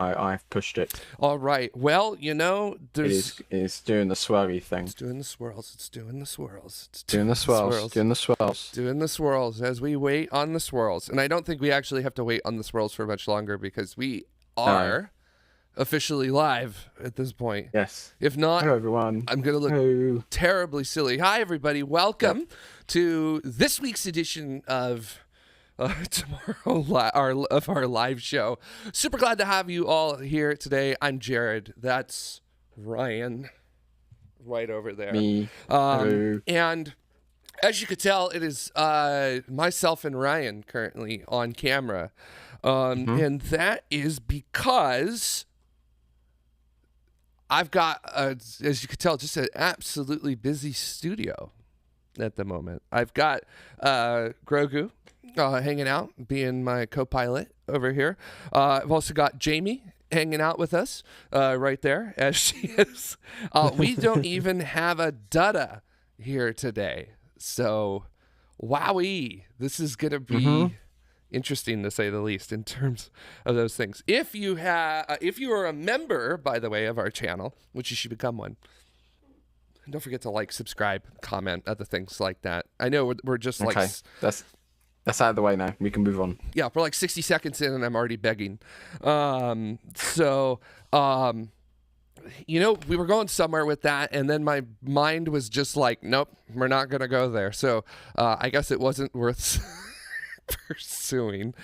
I've pushed it. All right. Well, It's doing the swirly thing. It's doing the swirls. It's doing the swirls. It's Doing doing the the swirls. swirls. Doing the swirls. Doing the swirls as we wait on the swirls. And I don't think we actually have to wait on the swirls for much longer because we are officially live at this point. Yes. If not, Hello, everyone. I'm going to look Hello. terribly silly. Hi, everybody. Welcome to this week's edition of our live show. Super glad to have you all here today. I'm Jared. That's Ryan right over there. Me. Hello. And as you could tell, it is myself and Ryan currently on camera. And that is because I've got, as you could tell, just an absolutely busy studio at the moment. I've got Grogu hanging out, being my co-pilot over here. I've also got Jamie hanging out with us right there, as she is. We don't even have a Dutta here today. So, wowee, this is going to be interesting to say the least in terms of those things. If you are a member, by the way, of our channel, which you should become one, don't forget to like, subscribe, comment, other things like that. I know we're just like... Okay, that's out of the way now. We can move on. Yeah, we're like 60 seconds in and I'm already begging. We were going somewhere with that, and then my mind was just like, nope, we're not going to go there. So I guess it wasn't worth pursuing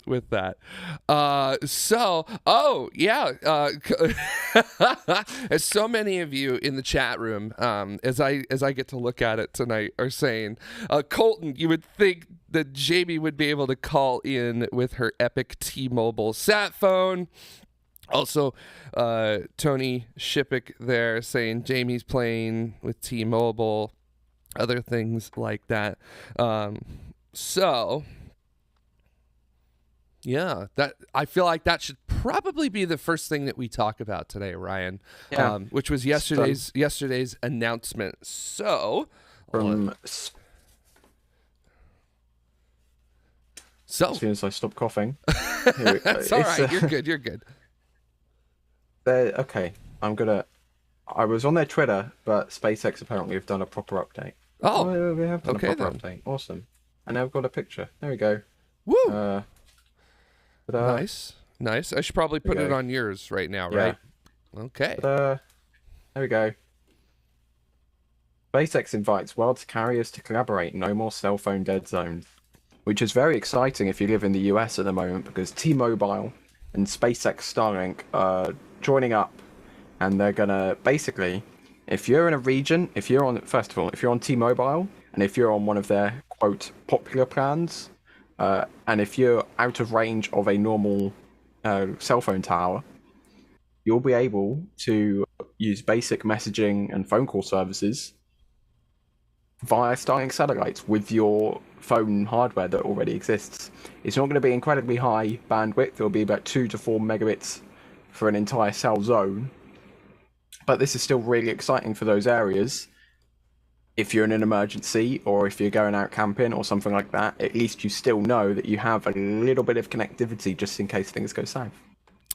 with that. As so many of you in the chat room, as I get to look at it tonight, are saying, Colton, you would think that Jamie would be able to call in with her epic T-Mobile sat phone. Also, Tony Shippick there saying Jamie's playing with T-Mobile, other things like that. That I feel like that should probably be the first thing that we talk about today, Ryan. Yeah. Which was yesterday's announcement. So, as soon as I stop coughing, that's all right. You're good. Okay, I was on their Twitter, but SpaceX apparently have done a proper update. Oh, we have done okay, a proper update. Awesome. And now I've got a picture. There we go. Woo! Nice. I should probably put it on yours right now, right? Okay. There we go. SpaceX invites world's carriers to collaborate. No more cell phone dead zones. Which is very exciting if you live in the US at the moment, because T-Mobile and SpaceX Starlink are joining up, and they're gonna basically, if you're in a region, if you're on T-Mobile, and if you're on one of their quote popular plans, and if you're out of range of a normal cell phone tower, you'll be able to use basic messaging and phone call services via Starlink satellites with your phone hardware that already exists. It's not going to be incredibly high bandwidth. It'll be about 2 to 4 megabits for an entire cell zone. But this is still really exciting for those areas. If you're in an emergency, or if you're going out camping or something like that, at least you still know that you have a little bit of connectivity just in case things go south.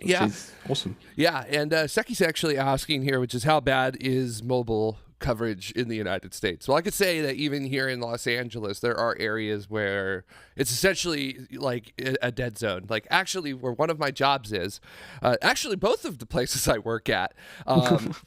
Which is awesome. Yeah, and Seki's actually asking here, which is how bad is mobile coverage in the United States? Well, I could say that even here in Los Angeles, there are areas where it's essentially like a dead zone. Like actually where one of my jobs is, actually both of the places I work at,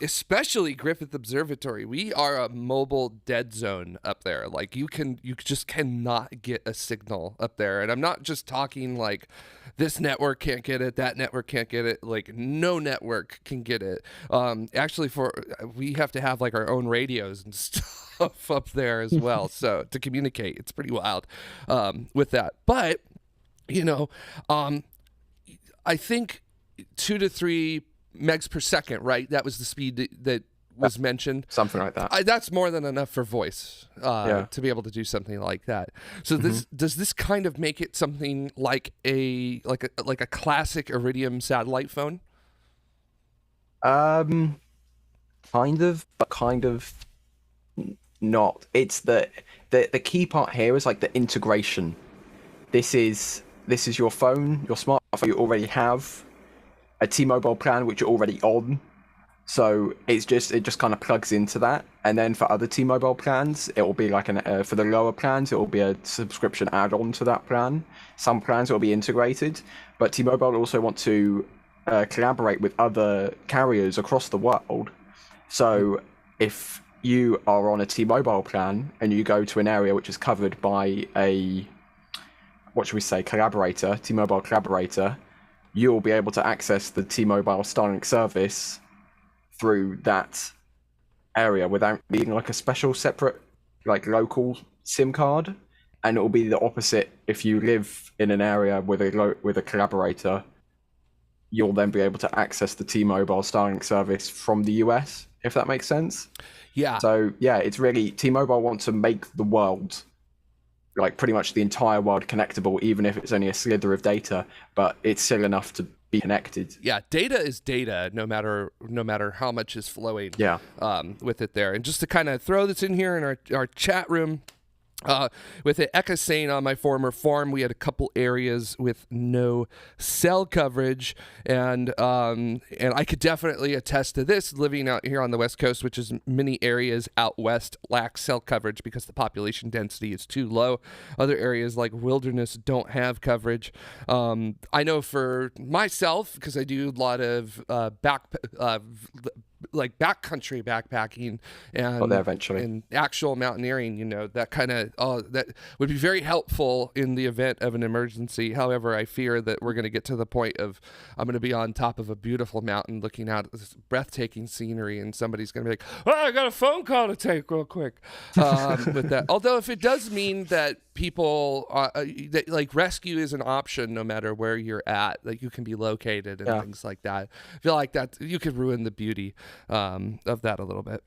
especially Griffith Observatory, we are a mobile dead zone up there. Like you just cannot get a signal up there. And I'm not just talking like this network can't get it, that network can't get it, like no network can get it. Actually we have to have like our own radios and stuff up there as well, so to communicate. It's pretty wild with that. But I think 2 to 3 megs per second, right? That was the speed that was mentioned. Something like that. That's more than enough for voice to be able to do something like that. So does this kind of make it something like a classic Iridium satellite phone? Kind of, but kind of not. It's the key part here is like the integration. This is your phone, your smartphone you already have. a T-Mobile plan which you're already on. So it just kind of plugs into that, and then for other T-Mobile plans, it will be like for the lower plans, it will be a subscription add-on to that plan. Some plans will be integrated, but T-Mobile also want to collaborate with other carriers across the world. So if you are on a T-Mobile plan and you go to an area which is covered by a, what should we say, collaborator, T-Mobile collaborator, you'll be able to access the T-Mobile Starlink service through that area without needing like a special separate like local SIM card. And it will be the opposite if you live in an area with a collaborator. You'll then be able to access the T-Mobile Starlink service from the US, if that makes sense. Yeah. So yeah, it's really, T-Mobile want to make the world, like pretty much the entire world, connectable, even if it's only a slither of data, but it's still enough to be connected. Yeah, data is data, no matter how much is flowing. Yeah. With it there. And just to kind of throw this in here in our chat room, with it, Eka saying on my former farm, we had a couple areas with no cell coverage, and I could definitely attest to this. Living out here on the West Coast, which is many areas out west lack cell coverage because the population density is too low. Other areas like wilderness don't have coverage. I know for myself, because I do a lot of backcountry backpacking and eventually, and actual mountaineering, that kind of that would be very helpful in the event of an emergency. However, I fear that we're going to get to the point of I'm going to be on top of a beautiful mountain looking out at this breathtaking scenery, and somebody's going to be like, "Oh, I got a phone call to take real quick." With that, although if it does mean that people that like rescue is an option no matter where you're at, like you can be located and things like that. I feel like that you could ruin the beauty of that a little bit.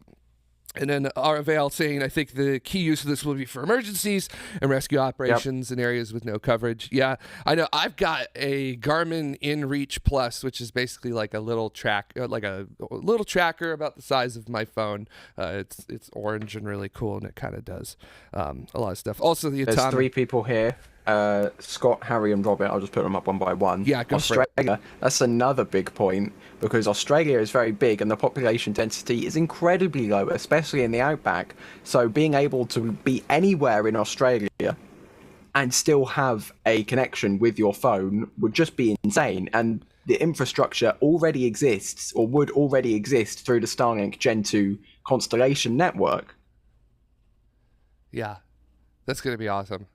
And then Aravel saying, I think the key use of this will be for emergencies and rescue operations in areas with no coverage. Yeah, I know. I've got a Garmin Inreach Plus, which is basically like a little like a little tracker about the size of my phone. It's orange and really cool, and it kind of does a lot of stuff. Also, the There's 3 people here. Scott, Harry, and Robert. I'll just put them up one by one. Yeah, go Australia, for it. That's another big point, because Australia is very big and the population density is incredibly low, especially in the outback. So being able to be anywhere in Australia and still have a connection with your phone would just be insane. And the infrastructure already exists, or would already exist, through the Starlink Gen 2 constellation network. Yeah, that's going to be awesome.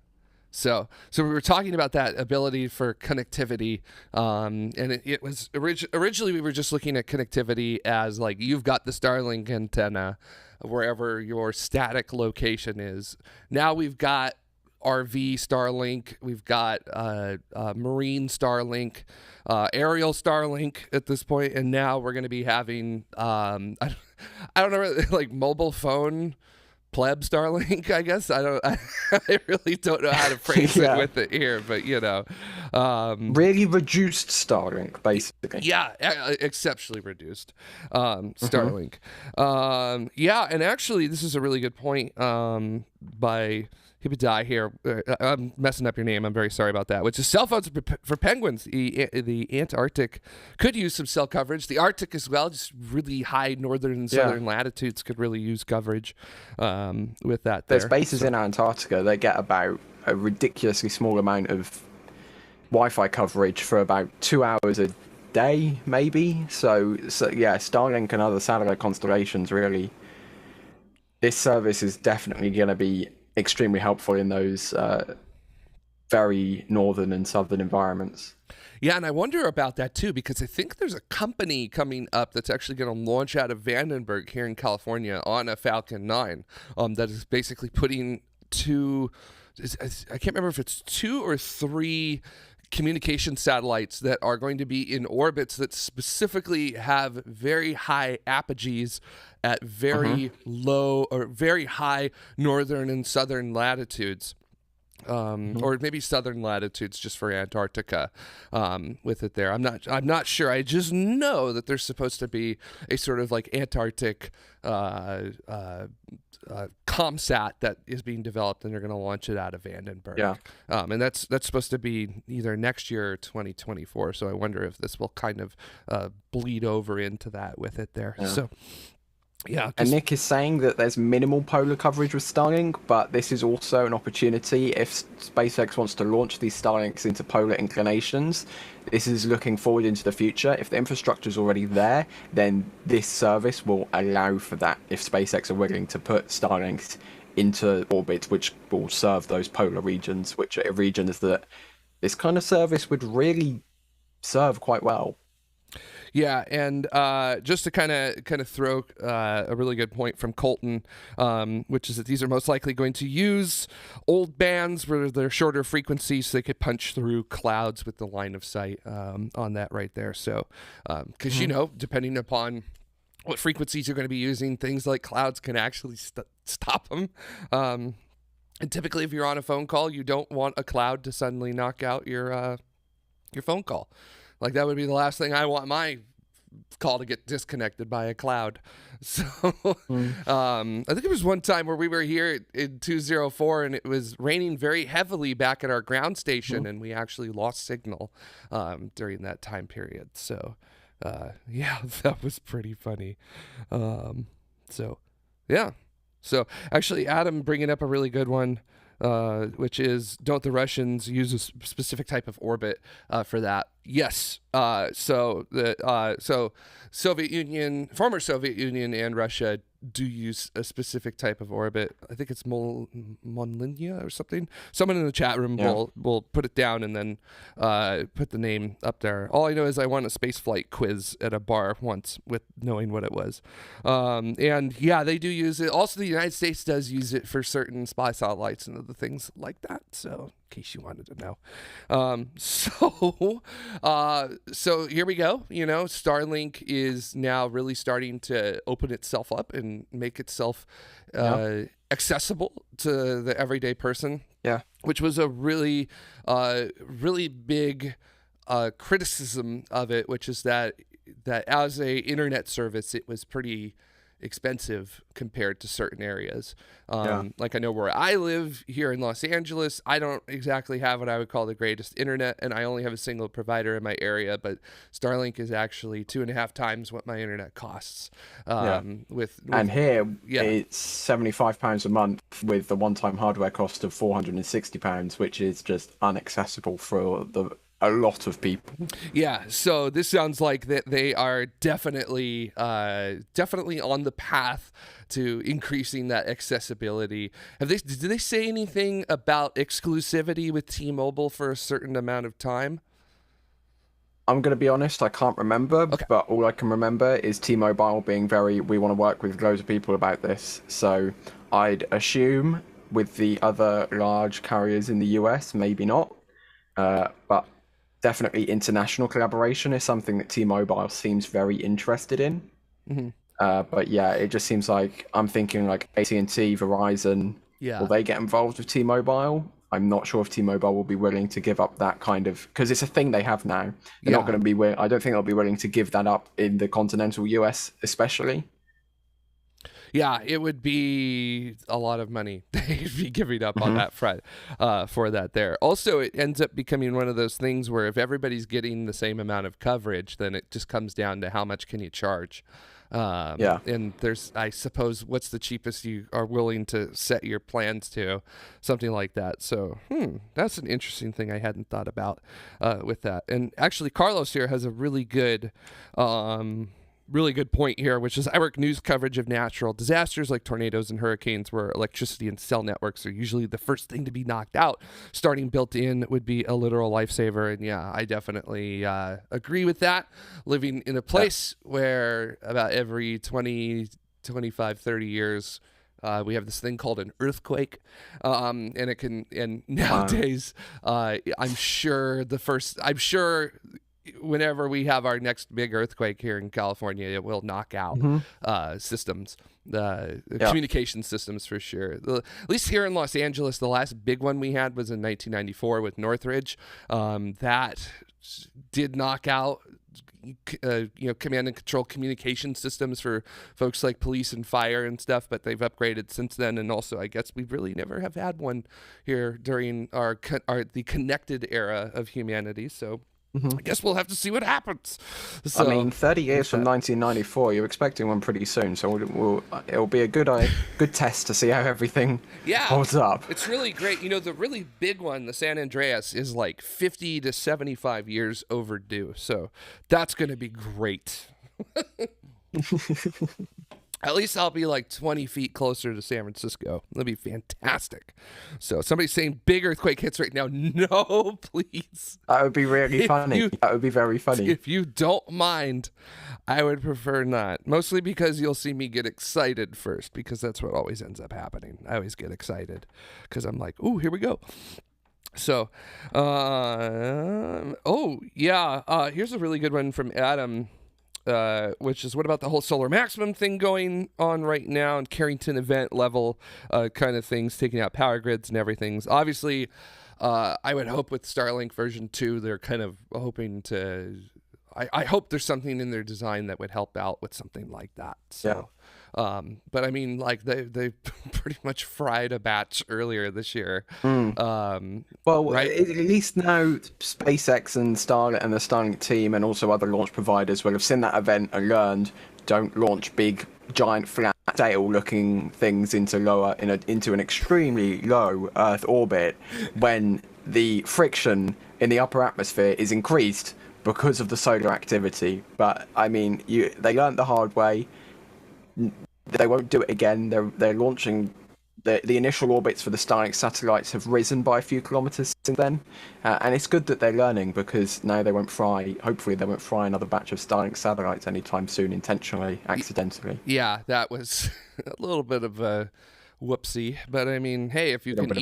So we were talking about that ability for connectivity, and it was originally we were just looking at connectivity as like you've got the Starlink antenna wherever your static location is. Now we've got RV Starlink, we've got marine Starlink, aerial Starlink at this point, and now we're going to be having I don't know, like mobile phone pleb Starlink, I guess. I really don't know how to phrase it with it here, but really reduced Starlink, basically. Yeah, exceptionally reduced Starlink. And actually, this is a really good point by Hibidai here. I'm messing up your name. I'm very sorry about that. Which is cell phones for penguins. The Antarctic could use some cell coverage. The Arctic as well. Just really high northern and southern latitudes could really use coverage with that. There's bases in Antarctica that get about a ridiculously small amount of Wi-Fi coverage for about 2 hours a day, maybe. So yeah, Starlink and other satellite constellations, really, this service is definitely going to be extremely helpful in those very northern and southern environments. Yeah, and I wonder about that too, because I think there's a company coming up that's actually going to launch out of Vandenberg here in California on a Falcon 9 that is basically putting I can't remember if it's 2 or 3 communication satellites that are going to be in orbits that specifically have very high apogees at very low or very high northern and southern latitudes. or maybe southern latitudes just for Antarctica with it there. I'm not sure. I just know that there's supposed to be a sort of like Antarctic ComSat that is being developed, and they're going to launch it out of Vandenberg. Yeah. And that's supposed to be either next year or 2024. So I wonder if this will kind of bleed over into that with it there. Yeah. So. Yeah, and Nick is saying that there's minimal polar coverage with Starlink, but this is also an opportunity if SpaceX wants to launch these Starlinks into polar inclinations. This is looking forward into the future. If the infrastructure is already there, then this service will allow for that. If SpaceX are willing to put Starlinks into orbit, which will serve those polar regions, which are regions that this kind of service would really serve quite well. Yeah, and just to kind of throw a really good point from Colton, which is that these are most likely going to use old bands where they're shorter frequencies, so they could punch through clouds with the line of sight on that right there. So, because you know, depending upon what frequencies you're going to be using, things like clouds can actually stop them. And typically, if you're on a phone call, you don't want a cloud to suddenly knock out your phone call. Like, that would be the last thing I want my call to get disconnected by a cloud. So I think there was one time where we were here in 204 and it was raining very heavily back at our ground station, and we actually lost signal during that time period. So yeah, that was pretty funny. So yeah. So actually, Adam bringing up a really good one, which is, don't the Russians use a specific type of orbit for that? Yes. So Soviet Union, former Soviet Union, and Russia do use a specific type of orbit. I think it's Monlinia or something. Someone in the chat room will put it down and then put the name up there. All I know is I won a spaceflight quiz at a bar once with knowing what it was. And yeah, they do use it. Also, the United States does use it for certain spy satellites and other things like that. So, in case you wanted to know. So here we go. You know, Starlink is now really starting to open itself up and make itself accessible to the everyday person. Yeah, which was a really big criticism of it, which is that as a internet service, it was pretty expensive compared to certain areas. Like, I know where I live here in Los Angeles, I don't exactly have what I would call the greatest internet, and I only have a single provider in my area, but Starlink is actually 2.5 times what my internet costs. And here it's £75 a month with the one-time hardware cost of £460, which is just inaccessible for a lot of people. Yeah, so this sounds like that they are definitely on the path to increasing that accessibility. Did they say anything about exclusivity with T-Mobile for a certain amount of time? I'm going to be honest, I can't remember, but all I can remember is T-Mobile being we want to work with loads of people about this. So I'd assume with the other large carriers in the US, maybe not, but definitely international collaboration is something that T-Mobile seems very interested in. But yeah, it just seems like I'm thinking like AT&T, Verizon, will they get involved with T-Mobile? I'm not sure if T-Mobile will be willing to give up that kind of, because it's a thing they have now. They're not going to be I don't think they'll be willing to give that up in the continental US, especially. Yeah, it would be a lot of money they'd be giving up on that front for that there. Also, it ends up becoming one of those things where if everybody's getting the same amount of coverage, then it just comes down to how much can you charge. And there's, I suppose, what's the cheapest you are willing to set your plans to, something like that. So, that's an interesting thing I hadn't thought about with that. And actually, Carlos here has a really good point here, which is I work news coverage of natural disasters like tornadoes and hurricanes where electricity and cell networks are usually the first thing to be knocked out. Starting built in would be a literal lifesaver. And yeah, I definitely agree with that. Living in a place where about every 20, 25, 30 years, we have this thing called an earthquake, and it can. And nowadays, I'm sure whenever we have our next big earthquake here in California, it will knock out systems, communication systems for sure. At least here in Los Angeles, the last big one we had was in 1994 with Northridge. That did knock out command and control communication systems for folks like police and fire and stuff, but they've upgraded since then. And also, I guess we really never have had one here during the connected era of humanity. So I guess we'll have to see what happens. So, I mean, 30 years from 1994, you're expecting one pretty soon, so it'll be a good test to see how everything holds up. It's really great. The really big one, the San Andreas, is like 50 to 75 years overdue, so that's going to be great. At least I'll be like 20 feet closer to San Francisco. That'll be fantastic. So somebody's saying big earthquake hits right now. No, please. That would be really funny. That would be very funny. If you don't mind, I would prefer not. Mostly because you'll see me get excited first, because that's what always ends up happening. I always get excited because I'm like, ooh, here we go. So, here's a really good one from Adam. Which is, what about the whole solar maximum thing going on right now, and Carrington event level kind of things, taking out power grids and everything. Obviously, I would hope with Starlink version 2, they're kind of hoping to... I hope there's something in their design that would help out with something like that. So, but I mean, like they pretty much fried a batch earlier this year. Right? At least now SpaceX and the Starlink team and also other launch providers will have seen that event and learned, don't launch big, giant, flat sail-looking things into an extremely low Earth orbit when the friction in the upper atmosphere is increased because of the solar activity. But I mean, they learned the hard way. They won't do it again. They're launching the initial orbits for the Starlink satellites have risen by a few kilometers since then, and it's good that they're learning, because now they won't fry. Hopefully, they won't fry another batch of Starlink satellites anytime soon, intentionally, accidentally. Yeah, that was a little bit of a whoopsie, but I mean, hey, if you can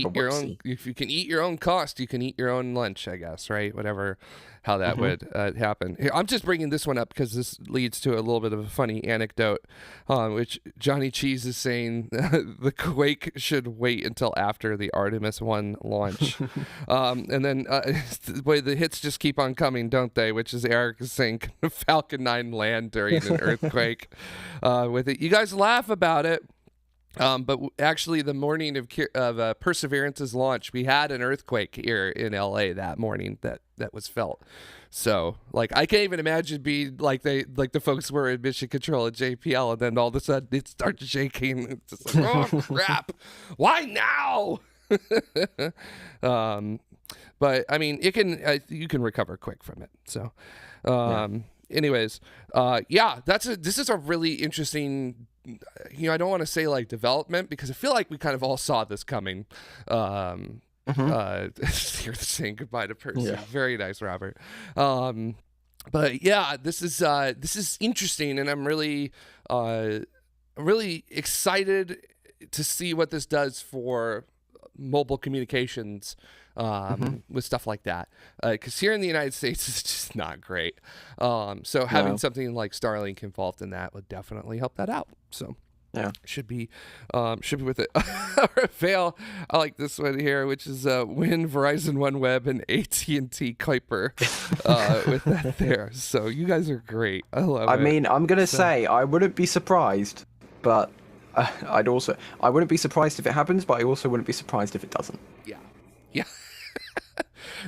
eat your own cost, you can eat your own lunch, I guess, right? Whatever, how that would happen. Here, I'm just bringing this one up because this leads to a little bit of a funny anecdote, which Johnny Cheese is saying the quake should wait until after the Artemis 1 launch. And then the way the hits just keep on coming, don't they? Which is Eric is saying, can Falcon 9 land during an earthquake? With it, you guys laugh about it. But actually, the morning of Perseverance's launch, we had an earthquake here in LA that morning that was felt. So, like, I can't even imagine being like the folks were in mission control at JPL, and then all of a sudden it starts shaking. It's just like, oh crap! Why now? But I mean, you can recover quick from it. So, anyways, this is a really interesting. I don't want to say like development, because I feel like we kind of all saw this coming. You're saying goodbye to Percy. Yeah. Very nice, Robert. But yeah, this is interesting, and I'm really excited to see what this does for mobile communications. With stuff like that, because here in the United States it's just not great. So having something like Starlink involved in that would definitely help that out. So should be with it. Fail. I like this one here, which is Win, Verizon, OneWeb, and AT&T Kuiper with that there. So you guys are great. I love it. I mean, I'm gonna say I wouldn't be surprised, but I wouldn't be surprised if it happens, but I also wouldn't be surprised if it doesn't. Yeah.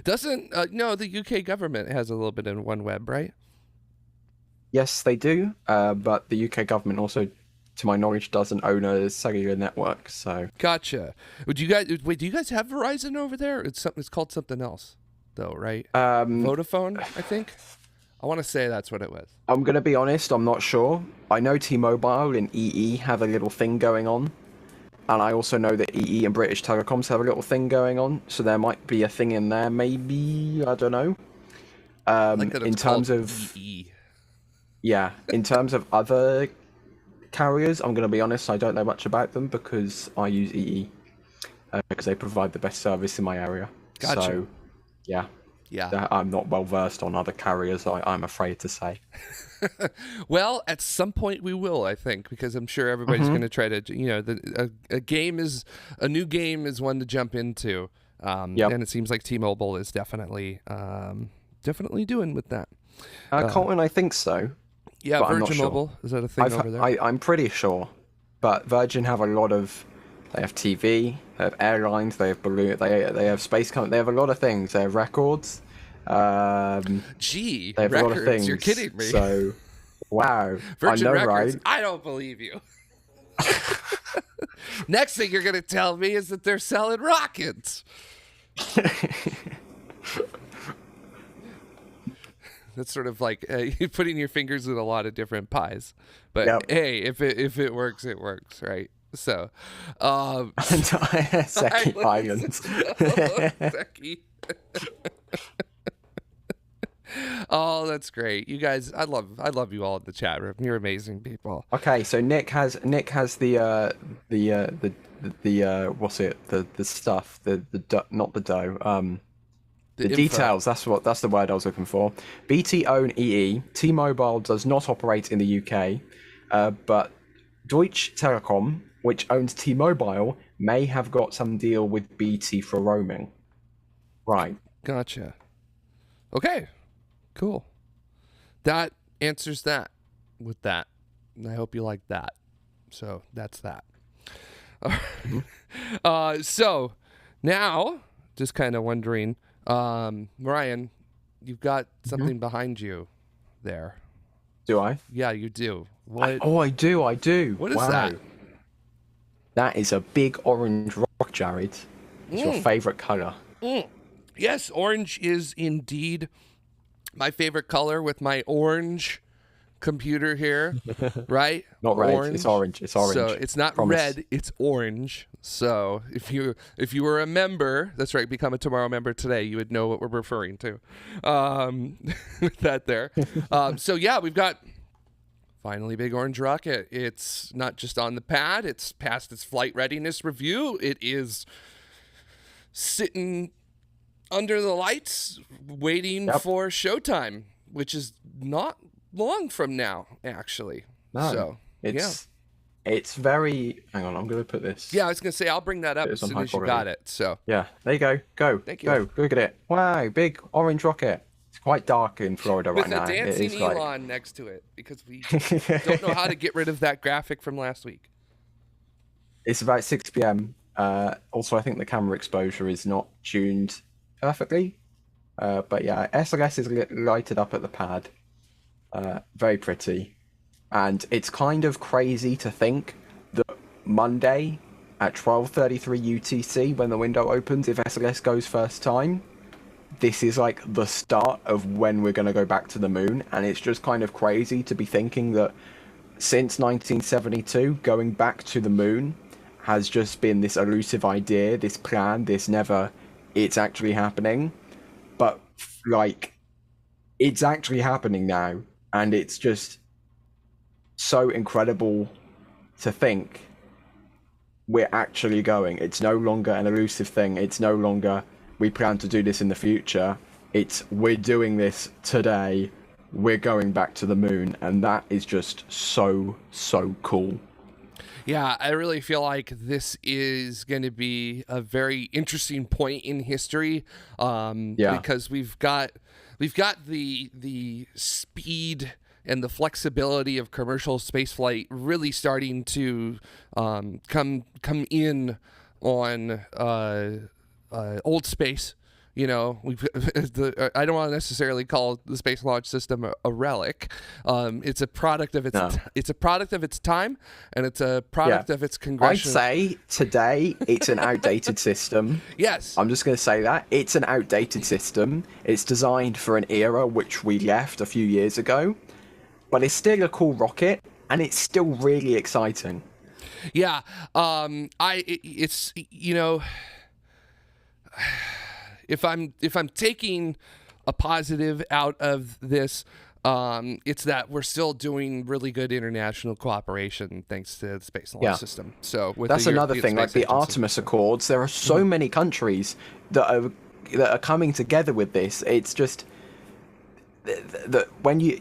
Doesn't the UK government has a little bit in OneWeb, right? Yes, they do. But the UK government also, to my knowledge, doesn't own a cellular network. So gotcha. Do you guys have Verizon over there? It's called something else, though, right? Vodafone, I think. I want to say that's what it was. I'm gonna be honest. I'm not sure. I know T-Mobile and EE have a little thing going on. And I also know that EE and British Telecoms have a little thing going on, so there might be a thing in there, maybe, I don't know. In terms of EE. Yeah, in terms of other carriers, I'm going to be honest, I don't know much about them because I use EE, because they provide the best service in my area. Gotcha. So, yeah. Yeah. I'm not well versed on other carriers, I'm afraid to say. Well, at some point we will, I think, because I'm sure everybody's going to try to, a new game is one to jump into. Yep. And it seems like T-Mobile is definitely doing with that. Colton, I think so. Yeah, but I'm Virgin not sure. Mobile, is that a thing over there? I'm pretty sure. But Virgin have a lot of, they have TV, they have airlines, they have balloon, they have space company, they have a lot of things. They have records. Gee, they have records, a lot of things. You're kidding me. So, wow. Virgin I know, Records, right? I don't believe you. Next thing you're going to tell me is that they're selling rockets. That's sort of like putting your fingers in a lot of different pies. But hey, if it works, it works, right? So, Seki Islands. Seki. Oh, that's great. You guys, I love you all in the chat room. You're amazing people. Okay, so Nick has the what's it, the stuff, not the dough, the details. That's the word I was looking for. BT own EE. T-Mobile does not operate in the UK, but Deutsche Telekom, which owns T-Mobile, may have got some deal with BT for roaming. Right. Gotcha. Okay. Cool. That answers that with that. And I hope you like that. So that's that. So now, just kind of wondering, Ryan, you've got something behind you there. Do I? Yeah, you do. What? I do. What is that? That is a big orange rock, Jared. It's your favorite color. Yes, orange is indeed my favorite color with my orange computer here, right? Not red. It's orange. It's orange. So it's not red. It's orange. So if you were a member, that's right, become a Tomorrow member today, you would know what we're referring to. With that there. So yeah, we've got finally big orange rocket. It's not just on the pad. It's passed its flight readiness review. It is sitting under the lights waiting for showtime, which is not long from now, actually. No, so it's very, hang on, I'm going to put this. Yeah, I was going to say, I'll bring that up as soon as you got it. So yeah, there you go. Thank you. Go, look at it. Wow, big orange rocket. It's quite dark in Florida right now. With a dancing Elon next to it, because we don't know how to get rid of that graphic from last week. It's about 6 p.m. Also, I think the camera exposure is not tuned perfectly. But yeah, SLS is lighted up at the pad. Very pretty. And it's kind of crazy to think that Monday at 12:33 UTC, when the window opens, if SLS goes first time, this is like the start of when we're going to go back to the moon. And it's just kind of crazy to be thinking that since 1972, going back to the moon has just been this elusive idea, this plan, this never, it's actually happening. But like, it's actually happening now. And it's just so incredible to think we're actually going. It's no longer an elusive thing. It's no longer we plan to do this in the future. It's we're doing this today. We're going back to the moon. And that is just so cool. Yeah, I really feel like this is going to be a very interesting point in history, because we've got the speed and the flexibility of commercial spaceflight really starting to come in on old space. You know, I don't want to necessarily call the Space Launch System a relic. It's a product of its it's a product of its time, and it's a product of its congressional. I'd say today it's an outdated system. Yes. I'm just going to say that. It's an outdated system. It's designed for an era which we left a few years ago, but it's still a cool rocket, and it's still really exciting. Yeah. It's, you know, if I'm taking a positive out of this, it's that we're still doing really good international cooperation thanks to the Space Launch System. So with that's another thing, like the Artemis Accords, there are so many countries that are that are coming together with this. It's just that when you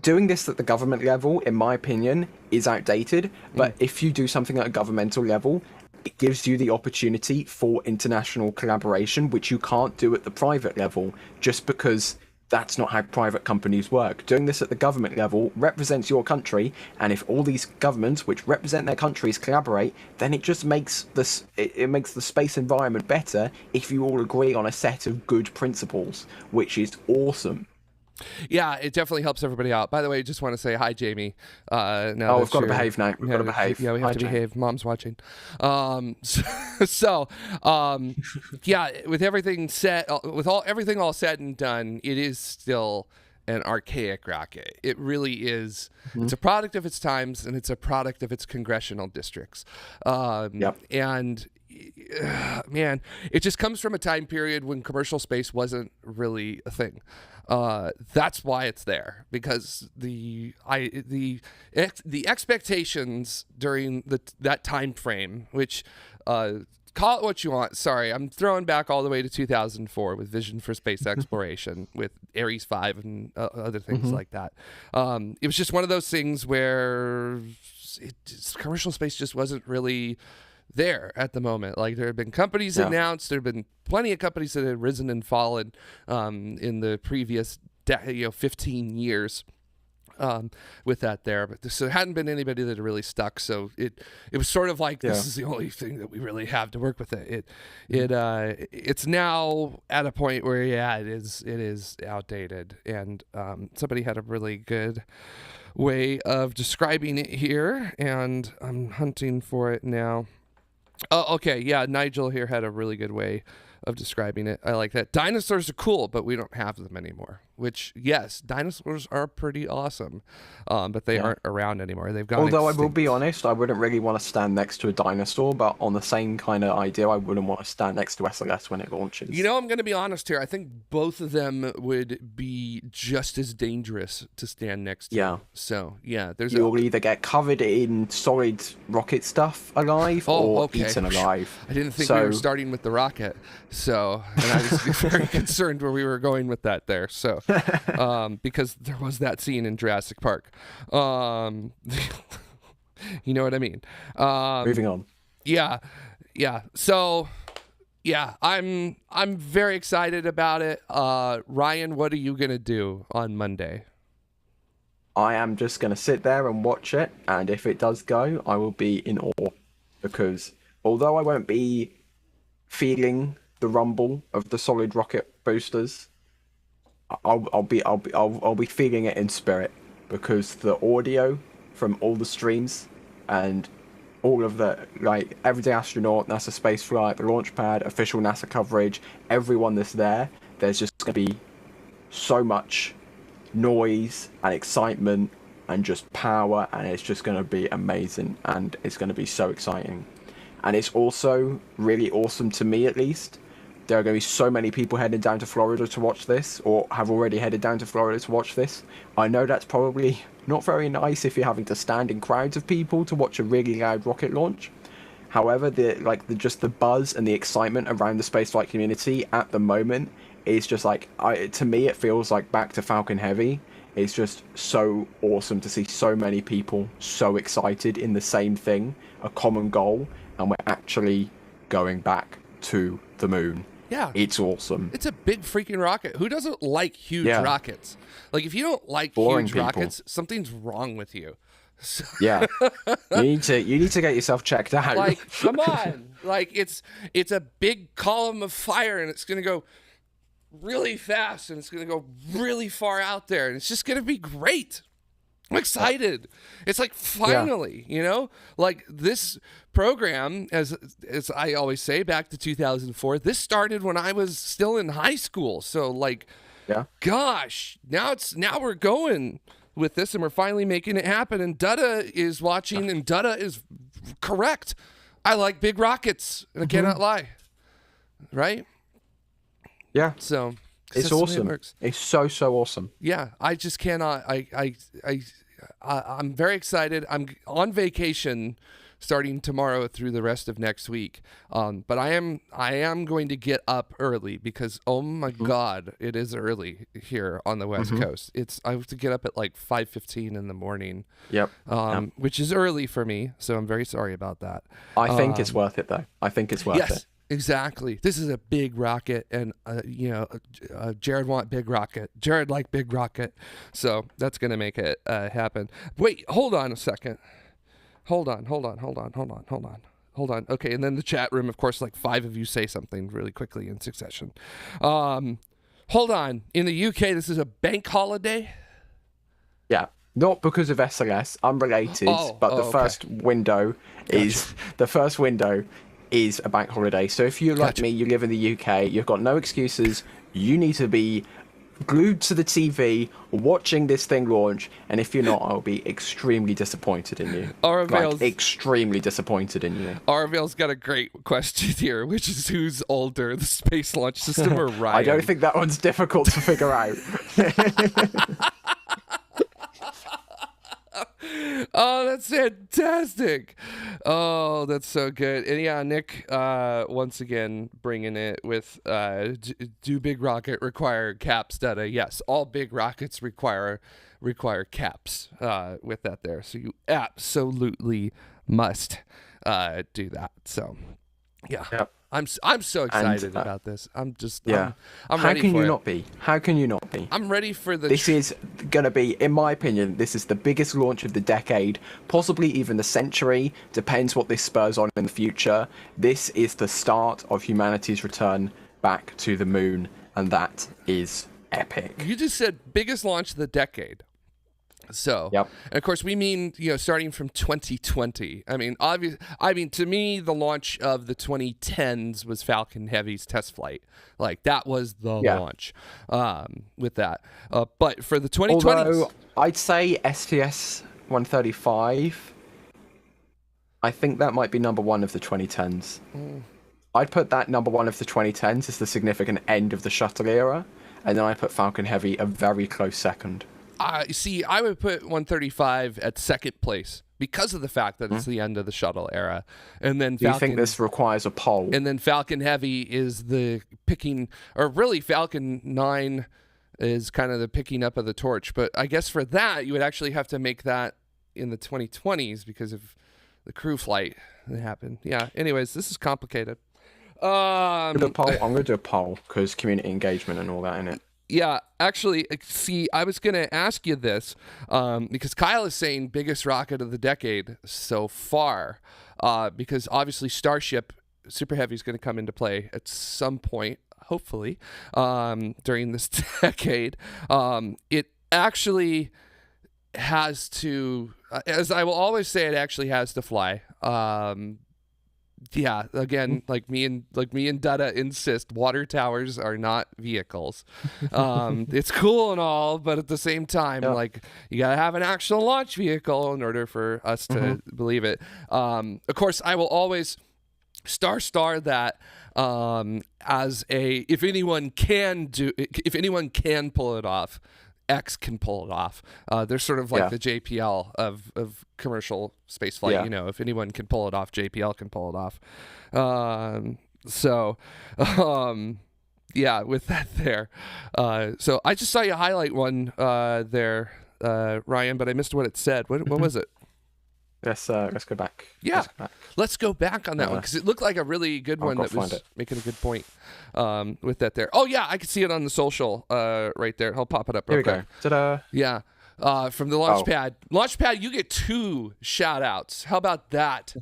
doing this at the government level, in my opinion, is outdated. But if you do something at a governmental level, it gives you the opportunity for international collaboration, which you can't do at the private level, just because that's not how private companies work. Doing this at the government level represents your country, and if all these governments which represent their countries collaborate, then it just makes this it makes the space environment better if you all agree on a set of good principles, which is awesome. Yeah, it definitely helps everybody out. By the way, I just want to say hi, Jamie. We've got to behave now. We've got to behave. Yeah, we have to behave. Mom's watching. Yeah, with everything set, everything all said and done, it is still an archaic rocket. It really is. It's a product of its times, and it's a product of its congressional districts. And man, it just comes from a time period when commercial space wasn't really a thing. That's why it's there, because the expectations during that time frame, which call it what you want. Sorry, I'm throwing back all the way to 2004 with Vision for Space Exploration, with Ares 5 and other things like that. It was just one of those things where commercial space just wasn't really there at the moment. Like, there have been companies announced, there have been plenty of companies that had risen and fallen in the previous 15 years with that there, but there hadn't been anybody that had really stuck. So it was sort of like, this is the only thing that we really have to work with it. It's now at a point where it is outdated, and somebody had a really good way of describing it here, and I'm hunting for it now. Oh, okay. Yeah, Nigel here had a really good way of describing it. I like that. Dinosaurs are cool, but we don't have them anymore. Which, yes, dinosaurs are pretty awesome, but they aren't around anymore. They've gone Although extinct. I will be honest, I wouldn't really want to stand next to a dinosaur, but on the same kind of idea, I wouldn't want to stand next to SLS when it launches. You know, I'm going to be honest here. I think both of them would be just as dangerous to stand next to. Yeah. So, yeah, You'll either get covered in solid rocket stuff alive or eaten alive. I didn't think we were starting with the rocket. So, and I was very concerned where we were going with that there. So, because there was that scene in Jurassic Park. You know what I mean? Moving on. Yeah. So, yeah, I'm very excited about it. Ryan, what are you gonna do on Monday? I am just gonna sit there and watch it, and if it does go, I will be in awe, because although I won't be feeling the rumble of the solid rocket boosters, I'll be feeling it in spirit, because the audio from all the streams and all of the, like, everyday astronaut, NASA space flight, the launch pad, official NASA coverage, everyone that's there's just gonna be so much noise and excitement and just power, and it's just gonna be amazing, and it's gonna be so exciting. And it's also really awesome, to me at least. There are going to be so many people heading down to Florida to watch this, or have already headed down to Florida to watch this. I know that's probably not very nice if you're having to stand in crowds of people to watch a really loud rocket launch. However, just the buzz and the excitement around the spaceflight community at the moment is just like, to me, it feels like back to Falcon Heavy. It's just so awesome to see so many people so excited in the same thing, a common goal, and we're actually going back to the moon. Yeah. It's awesome. It's a big freaking rocket. Who doesn't like huge rockets? Like, if you don't like Boring huge rockets, something's wrong with you. So yeah. You need to get yourself checked out. Like, come on. Like, it's a big column of fire, and it's going to go really fast, and it's going to go really far out there, and it's just going to be great. I'm excited. It's like, finally, you know, like, this program, as I always say, back to 2004, this started when I was still in high school. So, like, gosh, now we're going with this, and we're finally making it happen. And Dutta is watching, and Dutta is correct. I like big rockets, and I cannot lie. Right? Yeah. So it's awesome. It's so awesome. Yeah, I just cannot. I'm very excited. I'm on vacation starting tomorrow through the rest of next week. But I am going to get up early because oh my God, it is early here on the West Coast. I have to get up at like 5:15 in the morning. Yep. Which is early for me, so I'm very sorry about that. I think it's worth it though. I think it's worth it. Exactly. This is a big rocket, and Jared want big rocket. Jared like big rocket, so that's gonna make it happen. Wait, hold on a second. Hold on. Okay, and then the chat room, of course, like 5 of you say something really quickly in succession. Hold on. In the UK, this is a bank holiday. Yeah. Not because of SLS, unrelated, but the first window is a bank holiday. So if you're like me, you live in the UK, you've got no excuses, you need to be glued to the TV watching this thing launch, and if you're not, I'll be extremely disappointed in you. Extremely disappointed in you. Arvale's got a great question here, which is who's older, the Space Launch System or Ryan? I don't think that one's difficult to figure out. Oh, that's fantastic. Oh, that's so good. And yeah, Nick, once again, bringing it with, do big rocket require caps data? Yes, all big rockets require caps with that there. So you absolutely must do that. So, yeah. Yep. I'm so excited about this. I'm ready for it. How can you not be? How can you not be? I'm ready for the... This is going to be, in my opinion, this is the biggest launch of the decade, possibly even the century. Depends what this spurs on in the future. This is the start of humanity's return back to the moon, and that is epic. You just said biggest launch of the decade. So, and of course, we mean, starting from 2020. I mean, to me, the launch of the 2010s was Falcon Heavy's test flight. Like, that was the launch with that. But for the 2020s... Although, I'd say STS-135, I think that might be number one of the 2010s. I'd put that number one of the 2010s as the significant end of the shuttle era, and then I'd put Falcon Heavy a very close second. See, I would put 135 at second place because of the fact that it's the end of the shuttle era. And then Do you think this requires a poll? And then Falcon Heavy is the picking, or really Falcon 9 is kind of the picking up of the torch. But I guess for that, you would actually have to make that in the 2020s because of the crew flight that happened. Yeah, anyways, this is complicated. I'm going to do a poll because community engagement and all that in it. Yeah, actually, see, I was going to ask you this because Kyle is saying biggest rocket of the decade so far because obviously Starship Super Heavy is going to come into play at some point, hopefully, during this decade. It actually has to, as I will always say, it actually has to fly. Yeah, again, like me and Dutta insist, water towers are not vehicles. It's cool and all, but at the same time, like, you gotta have an actual launch vehicle in order for us to believe it. Of course, I will always star that as a if anyone can pull it off, X can pull it off. They're sort of like the JPL of commercial spaceflight. If anyone can pull it off, JPL can pull it off. With that there. So I just saw you highlight one there, Ryan, but I missed what it said. What was it? Let's go back. Yeah, let's go back on that one because it looked like a really good one that was making a good point with that there. Oh yeah, I can see it on the social right there. I'll pop it up real quick. Here we go. Ta-da! Yeah, from the Launchpad. Launchpad, you get 2 shout-outs. How about that?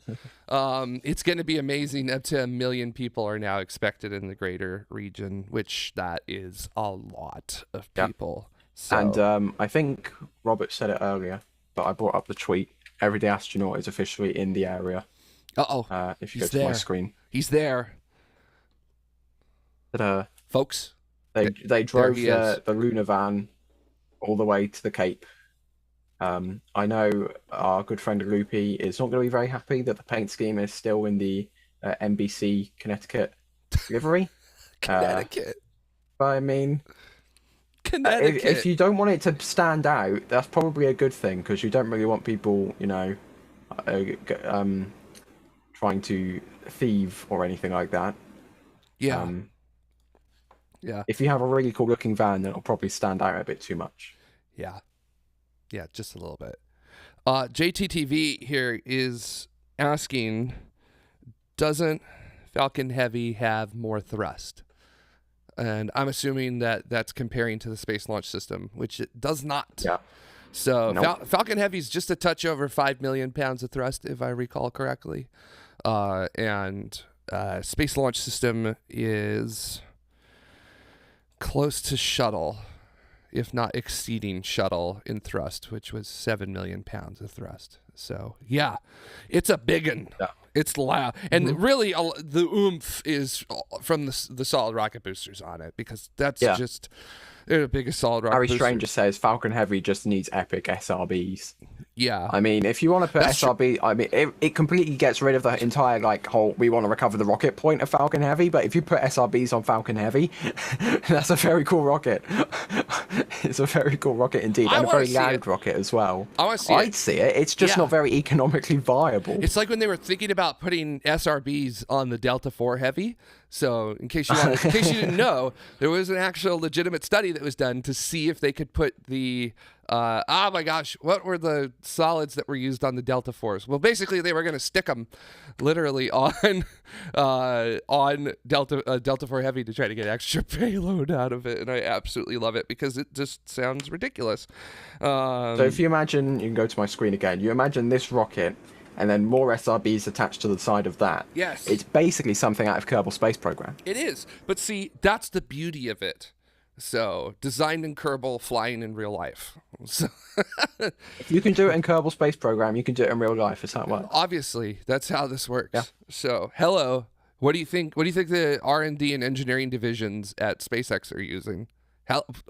It's going to be amazing. Up to 1 million people are now expected in the greater region, which that is a lot of people. So. And I think Robert said it earlier, but I brought up the tweet. Everyday astronaut is officially in the area. If you go to my screen, he's there. But, folks, they drove the lunar van all the way to the Cape. I know our good friend Loopy is not going to be very happy that the paint scheme is still in the NBC Connecticut livery. Connecticut. But I mean, Connecticut. If you don't want it to stand out, that's probably a good thing because you don't really want people, trying to thieve or anything like that. Yeah. Yeah. If you have a really cool looking van, then it'll probably stand out a bit too much. Yeah. Yeah, just a little bit. JTTV here is asking, doesn't Falcon Heavy have more thrust? And I'm assuming that that's comparing to the Space Launch System, which it does not. Yeah. So Nope. Falcon Heavy is just a touch over 5 million pounds of thrust, if I recall correctly. And Space Launch System is close to Shuttle, if not exceeding Shuttle in thrust, which was 7 million pounds of thrust. So, yeah, it's a big one. Yeah. It's loud. And really, the oomph is from the solid rocket boosters on it, because that's just, they're the biggest solid rocket Harry boosters. Stranger says Falcon Heavy just needs epic SRBs. Yeah. I mean, if you want to put SRB, I mean, it completely gets rid of the entire, like, whole, we want to recover the rocket point of Falcon Heavy, but if you put SRBs on Falcon Heavy, that's a very cool rocket. It's a very cool rocket indeed, and a very loud rocket as well. I want to see I'd see it. It's just not very economically viable. It's like when they were thinking about putting SRBs on the Delta IV Heavy. So, in case you didn't know, there was an actual legitimate study that was done to see if they could put the oh my gosh, what were the solids that were used on the Delta IVs? Well, basically, they were going to stick them literally on Delta IV Heavy to try to get extra payload out of it, and I absolutely love it because it just sounds ridiculous. So if you imagine, you can go to my screen again. You imagine this rocket, and then more SRBs attached to the side of that. Yes. It's basically something out of Kerbal Space Program. It is. But see, that's the beauty of it. So, designed in Kerbal, flying in real life. So if you can do it in Kerbal Space Program, you can do it in real life. Is that what? Obviously, that's how this works. Yeah. So, hello. What do you think? What do you think the R&D and engineering divisions at SpaceX are using?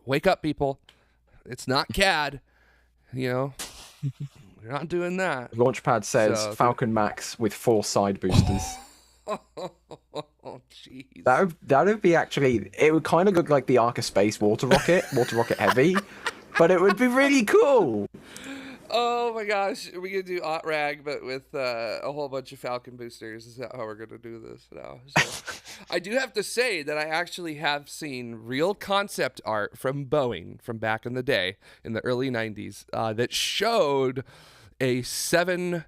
Wake up, people! It's not CAD. You know, we're not doing that. Launchpad says Falcon Max with 4 side boosters. Oh, jeez. That would be actually. It would kind of look like the Arca Space water rocket heavy, but it would be really cool. Oh my gosh, we gonna do Rag, but with a whole bunch of Falcon boosters. Is that how we're gonna do this now? So, I do have to say that I actually have seen real concept art from Boeing from back in the day, in the early '90s, that showed a 7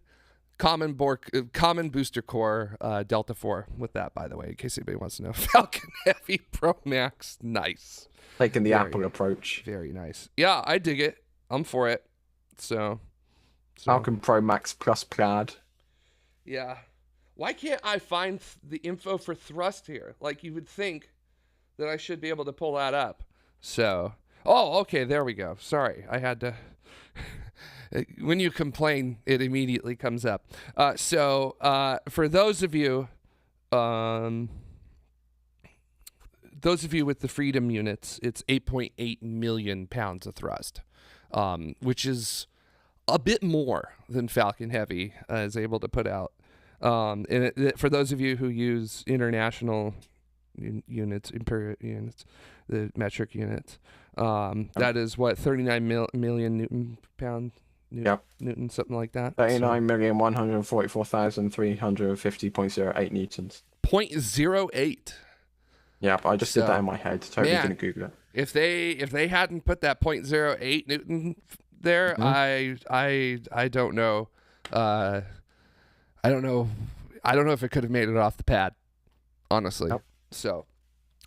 common booster core Delta IV. With that, by the way, in case anybody wants to know, Falcon Heavy Pro Max, nice. Taking the Apple approach. Very nice. Yeah, I dig it. I'm for it. So Falcon Pro Max plus plaid. Yeah. Why can't I find the info for thrust here? Like, you would think that I should be able to pull that up. So, okay, there we go. Sorry, I had to. When you complain, it immediately comes up. For those of you with the Freedom units, it's 8.8 million pounds of thrust, which is a bit more than Falcon Heavy is able to put out. For those of you who use international units, imperial units, the metric units, that is what, 39 million Newton, something like that. 39,144,350.08 newtons. 0.08. Yep, I just did that in my head. Totally didn't Google it. If they hadn't put that 0.08 Newton there, I don't know. I don't know if it could have made it off the pad, honestly. Nope. So,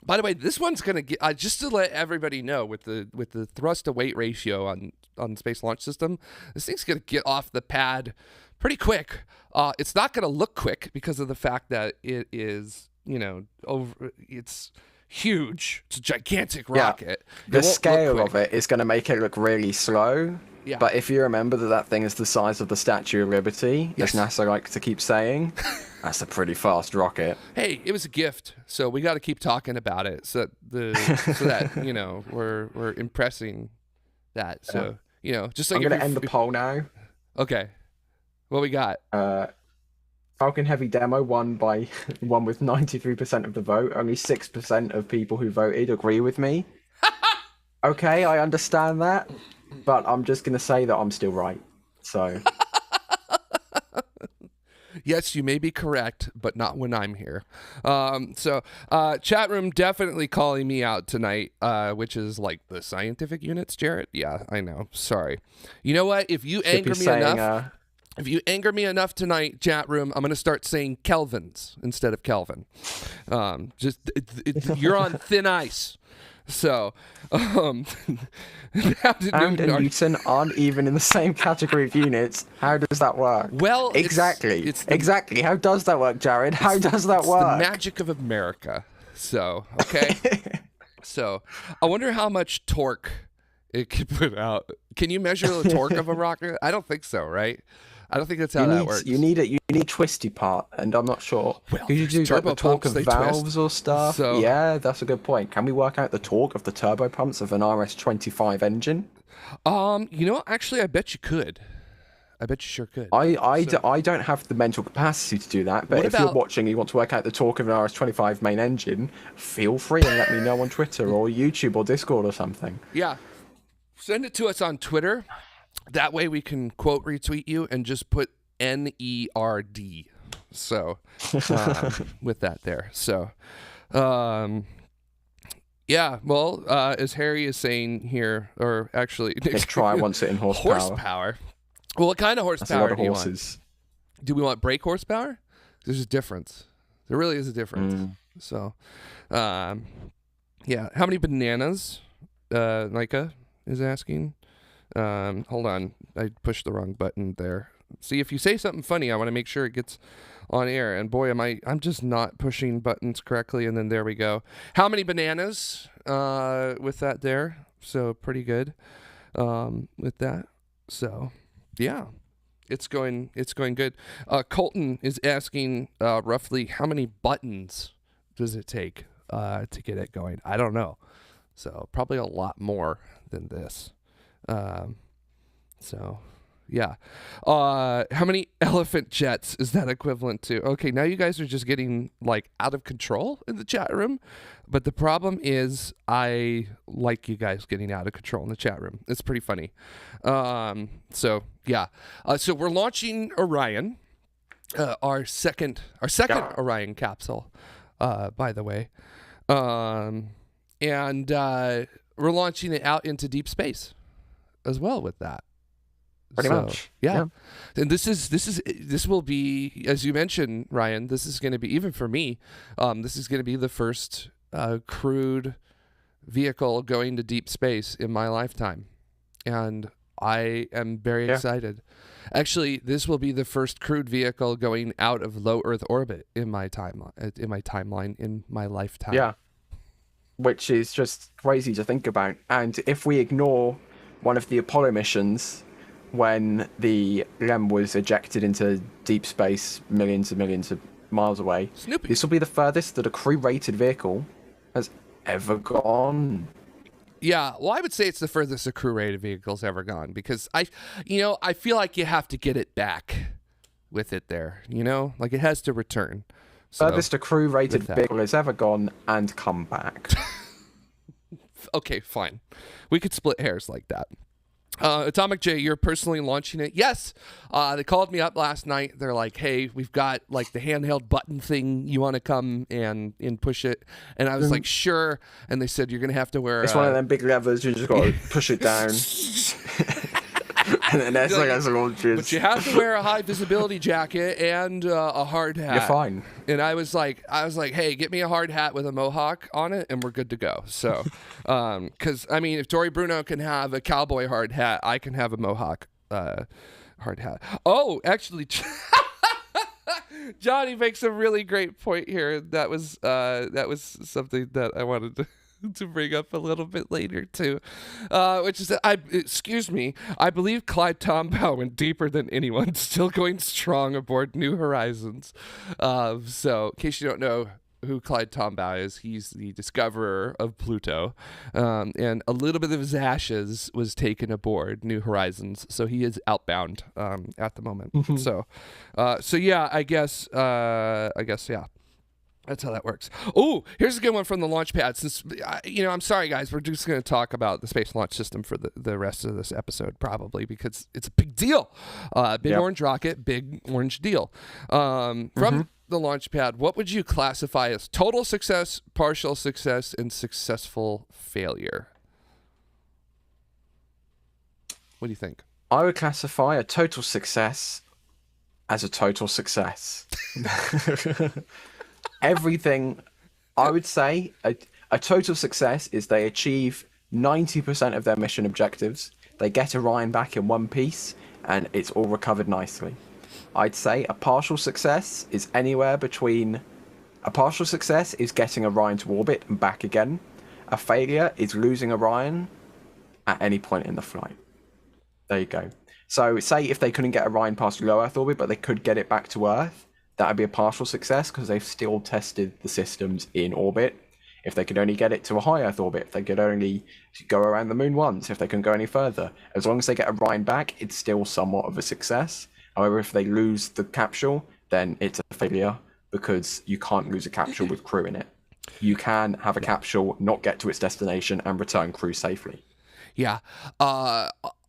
by the way, this one's gonna get just to let everybody know, with the thrust to weight ratio on the Space Launch System, this thing's gonna get off the pad pretty quick. It's not gonna look quick because of the fact that it is, it's huge. It's a gigantic rocket. The scale of it is going to make it look really slow. Yeah. But if you remember that thing is the size of the Statue of Liberty, as NASA likes to keep saying, that's a pretty fast rocket. Hey, it was a gift, so we got to keep talking about it, so that we're impressing that. So just like I'm going to end the poll now. Okay, what we got? Falcon Heavy demo won with 93% of the vote. Only 6% of people who voted agree with me. Okay, I understand that, but I'm just going to say that I'm still right. So Yes, you may be correct, but not when I'm here. Chat room definitely calling me out tonight, which is like the scientific units, Jarrett. Yeah, I know. Sorry. You know what? If you anger me enough, if you anger me enough tonight, chat room, I'm going to start saying Kelvins instead of Kelvin. You're on thin ice. So, Pound and Newton aren't even in the same category of units. How does that work? Well, exactly. Exactly. How does that work, Jared? How does that work? The magic of America. So, okay. So, I wonder how much torque it can put out. Can you measure the torque of a rocket? I don't think so, right? I don't think that's how that works. You need a twisty part, and I'm not sure. Well, could you do like the torque of valves or stuff? So, yeah, that's a good point. Can we work out the torque of the turbo pumps of an RS-25 engine? Actually, I bet you could. I bet you sure could. I don't have the mental capacity to do that, but if you're watching and you want to work out the torque of an RS-25 main engine, feel free and let me know on Twitter or YouTube or Discord or something. Yeah. Send it to us on Twitter. That way we can quote retweet you and just put NERD. So, with that there. So, yeah, well, as Harry is saying here, or actually... Let's try once it in horsepower. Horsepower? Well, what kind of horsepower That's a lot of do you horses. want? Do we want brake horsepower? There's a difference. There really is a difference. So, yeah. How many bananas, Nika is asking? Hold on. I pushed the wrong button there. See, if you say something funny, I want to make sure it gets on air. And boy, I'm just not pushing buttons correctly. And then there we go. How many bananas, with that there? So pretty good, with that. So yeah, it's going good. Colton is asking, roughly how many buttons does it take, to get it going? I don't know. So probably a lot more than this. So yeah. How many elephant jets is that equivalent to? Okay, now you guys are just getting like out of control in the chat room. But the problem is I like you guys getting out of control in the chat room. It's pretty funny. So yeah. So we're launching Orion, our second Orion capsule, by the way. And we're launching it out into deep space as well with that. Pretty much. Yeah. And this will be, as you mentioned, Ryan, this is going to be, even for me, this is going to be the first crewed vehicle going to deep space in my lifetime. And I am very excited. Actually, this will be the first crewed vehicle going out of low Earth orbit in my timeline, in my lifetime. Yeah. Which is just crazy to think about. And if we ignore one of the Apollo missions, when the LEM was ejected into deep space millions and millions of miles away, this will be the furthest that a crew-rated vehicle has ever gone. Yeah, well, I would say it's the furthest a crew-rated vehicle's ever gone, because I feel like you have to get it back with it there, like it has to return. So, furthest a crew-rated vehicle has ever gone and come back. Okay, fine. We could split hairs like that. Atomic J, you're personally launching it? Yes. They called me up last night. They're like, hey, we've got like the handheld button thing. You want to come and push it? And I was like, sure. And they said, you're going to have to wear... It's one of them big levers. You just got to push it down. And then that's as launches. But you have to wear a high visibility jacket and a hard hat. You're fine. And I was like, hey, get me a hard hat with a mohawk on it, and we're good to go. So, because I mean, if Tori Bruno can have a cowboy hard hat, I can have a mohawk hard hat. Oh, actually, Johnny makes a really great point here. That was something that I wanted to bring up a little bit later too, which is that I believe Clyde Tombaugh went deeper than anyone, still going strong aboard New Horizons. So in case you don't know who Clyde Tombaugh is, he's the discoverer of Pluto, and a little bit of his ashes was taken aboard New Horizons, so he is outbound at the moment. So yeah, I guess yeah. That's how that works. Oh, here's a good one from the launch pad. Since I'm sorry, guys, we're just going to talk about the Space Launch System for the rest of this episode, probably because it's a big deal. Big orange rocket, big orange deal. From the launch pad, what would you classify as total success, partial success, and successful failure? What do you think? I would classify a total success as a total success. Everything, I would say, a total success is they achieve 90% of their mission objectives. They get Orion back in one piece, and it's all recovered nicely. I'd say a partial success is anywhere between... A partial success is getting Orion to orbit and back again. A failure is losing Orion at any point in the flight. There you go. So say if they couldn't get Orion past low Earth orbit, but they could get it back to Earth, that would be a partial success because they've still tested the systems in orbit. If they could only get it to a high Earth orbit, if they could only go around the moon once, if they couldn't go any further, as long as they get Orion back, it's still somewhat of a success. However, if they lose the capsule, then it's a failure because you can't lose a capsule with crew in it. You can have a capsule, not get to its destination, and return crew safely. Yeah.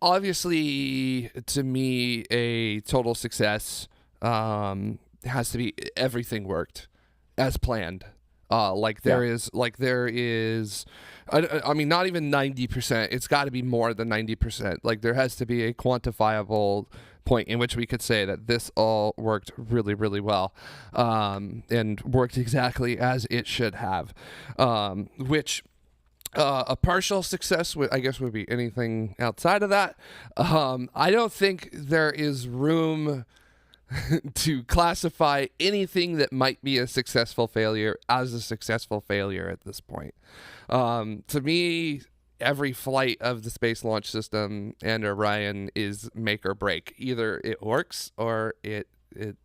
Obviously, to me, a total success has to be everything worked as planned. There is, I mean, not even 90%. It's got to be more than 90%. Like, there has to be a quantifiable point in which we could say that this all worked really, really well, and worked exactly as it should have, which... a partial success, I guess, would be anything outside of that. I don't think there is room to classify anything that might be a successful failure as a successful failure at this point. To me, every flight of the Space Launch System and Orion is make or break. Either it works or it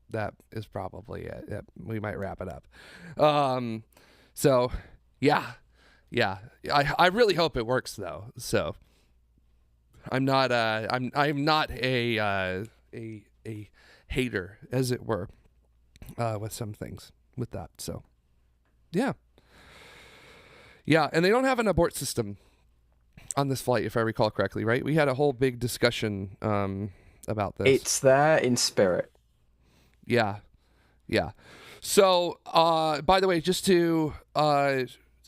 that is probably it. We might wrap it up. So, yeah. Yeah, I really hope it works though. So I'm not I'm not a hater, as it were, with some things with that. So yeah, and they don't have an abort system on this flight, if I recall correctly, right? We had a whole big discussion about this. It's there in spirit. Yeah. So by the way, just to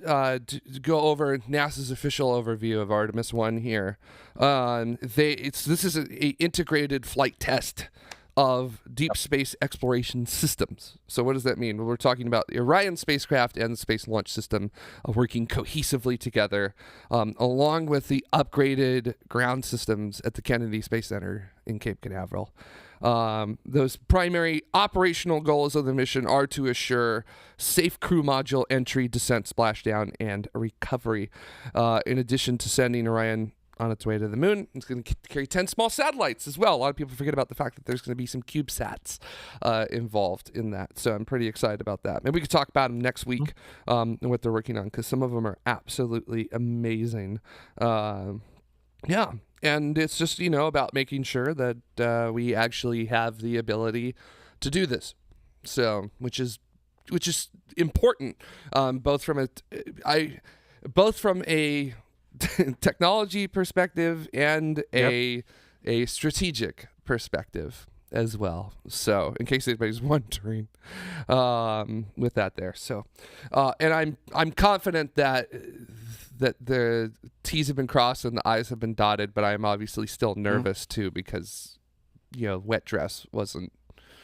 go over NASA's official overview of Artemis 1 here. This is an integrated flight test of deep space exploration systems. So what does that mean? Well, we're talking about the Orion spacecraft and the Space Launch System working cohesively together, along with the upgraded ground systems at the Kennedy Space Center in Cape Canaveral. Those primary operational goals of the mission are to assure safe crew module entry, descent, splashdown, and recovery. In addition to sending Orion on its way to the moon, it's going to carry 10 small satellites as well. A lot of people forget about the fact that there's going to be some CubeSats involved in that. So I'm pretty excited about that. Maybe we could talk about them next week and what they're working on, because some of them are absolutely amazing. Yeah. And it's just, about making sure that we actually have the ability to do this. So, which is important, both from a technology perspective and a strategic perspective as well. So, in case anybody's wondering, with that there. So, and I'm confident that the T's have been crossed and the I's have been dotted, but I'm obviously still nervous too, because wet dress wasn't.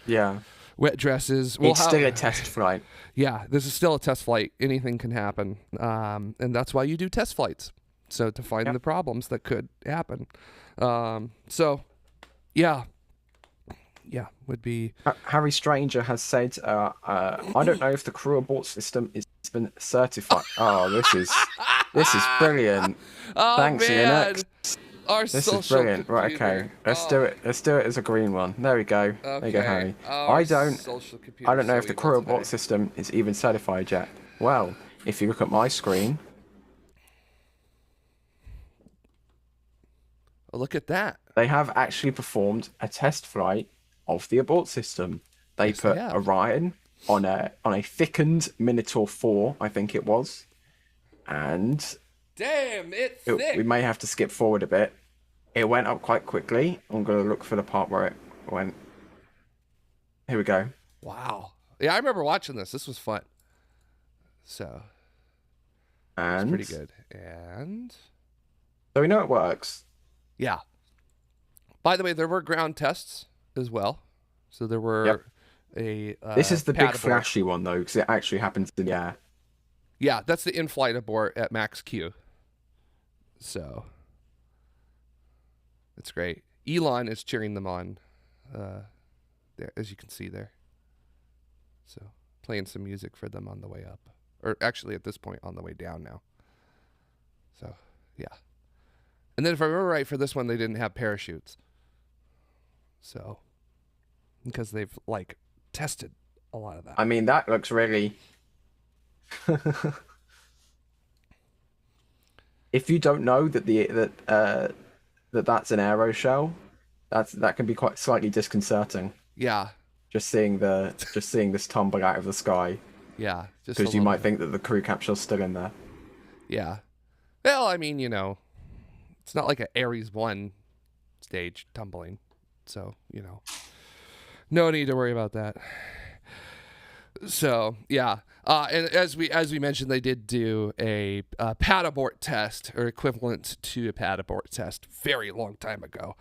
Yeah. Wet dresses. It's still a test flight. Yeah, this is still a test flight. Anything can happen, and that's why you do test flights. So to find the problems that could happen. So, yeah, would be. Harry Stranger has said, I don't know if the crew abort system is been certified. Oh, this is brilliant. Oh, Thanks, man. Ian. This is brilliant. Right, okay. Let's do it. Let's do it as a green one. There we go. Okay. There you go, Harry. I don't know if the crew abort system is even certified yet. Well, if you look at my screen. Look at that. They have actually performed a test flight of the abort system. They put Orion on a thickened Minotaur 4, I think it was, and Damn, it's thick. we may have to skip forward a bit. It went up quite quickly. I'm going to look for the part where it went. Here we go. Wow. Yeah, I remember watching this. This was fun. So, And it's pretty good. And so we know it works. yeah. By the way, there were ground tests as well. So there were This is the pad big abort. flashy one, though, because it actually happens in the air. Yeah, that's the in-flight abort at max Q. So it's great. Elon is cheering them on, there, as you can see there. So playing some music for them on the way up, or actually at this point on the way down now. So yeah, and then if I remember right, for this one they didn't have parachutes. So because they've like tested a lot of that. I mean, that looks really. If you don't know that that's an aeroshell, that can be quite slightly disconcerting. Yeah. Just seeing this tumble out of the sky, Yeah. Just because you might think that the crew capsule's still in there. Yeah. Well, I mean, it's not like an Ares 1 stage tumbling. So, no need to worry about that. So, yeah. And as we mentioned, they did do a pad abort test, or equivalent to a pad abort test, very long time ago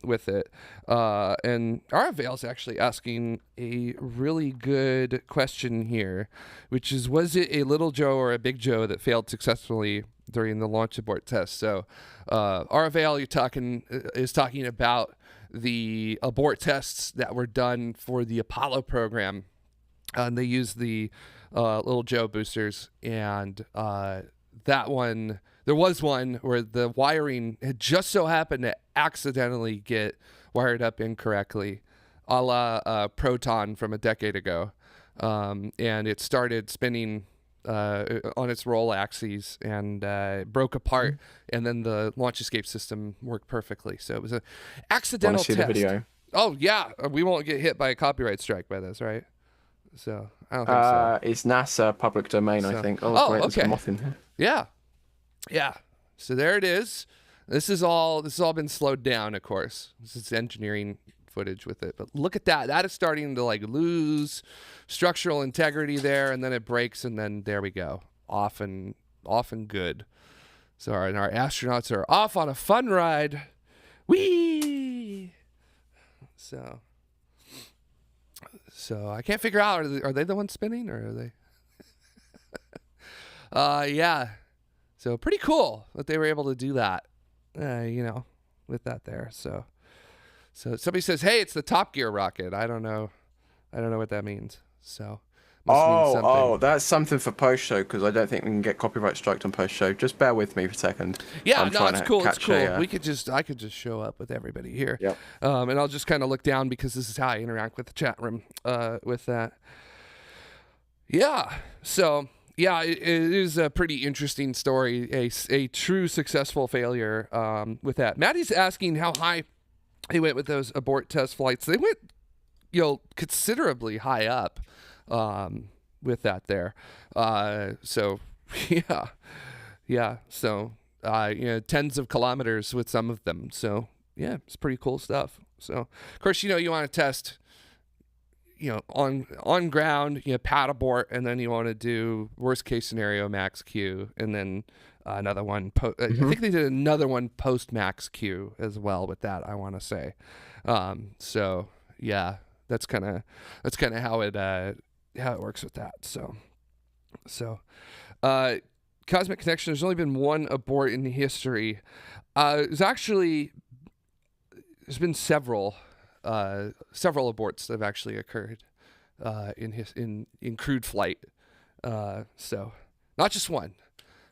with it. And Aravail's actually asking a really good question here, which is, was it a little Joe or a big Joe that failed successfully during the launch abort test? So Aravail is talking about the abort tests that were done for the Apollo program. And they used the little Joe boosters, and that one, there was one where the wiring had just so happened to accidentally get wired up incorrectly, a la Proton from a decade ago, and it started spinning on its roll axes and broke apart, and then the launch escape system worked perfectly. So it was an accidental Want to see test. the video? Oh yeah, we won't get hit by a copyright strike by this, right? So I don't think so. It's NASA public domain, I think. Oh, great, there's okay. a moth in here. Yeah. So there it is. This has all been slowed down, of course. This is engineering footage with it. But look at that. That is starting to lose structural integrity there, and then it breaks, and then there we go. Off and good. So our astronauts are off on a fun ride. Whee! So I can't figure out, are they the ones spinning, or are they? Yeah. So pretty cool that they were able to do that, with that there. So somebody says, hey, it's the Top Gear rocket. I don't know what that means. So must mean something. That's something for post show, because I don't think we can get copyright striked on post show. Just bear with me for a second. Yeah, no, it's cool. It's cool. I could just show up with everybody here. Yep. And I'll just kind of look down, because this is how I interact with the chat room. With that. Yeah. So yeah, it is a pretty interesting story. A true successful failure. With that, Maddie's asking how high they went with those abort test flights. They went, considerably high up. With that there. So yeah. So, tens of kilometers with some of them. So yeah, it's pretty cool stuff. So of course, you want to test, on ground, pad abort, and then you want to do worst case scenario max Q, and then another one. I think they did another one post max Q as well with that, I want to say. So yeah, that's kind of how it works with that. So Cosmic Connection, there's only been one abort in history. There's been several aborts that have actually occurred in crewed flight. So not just one.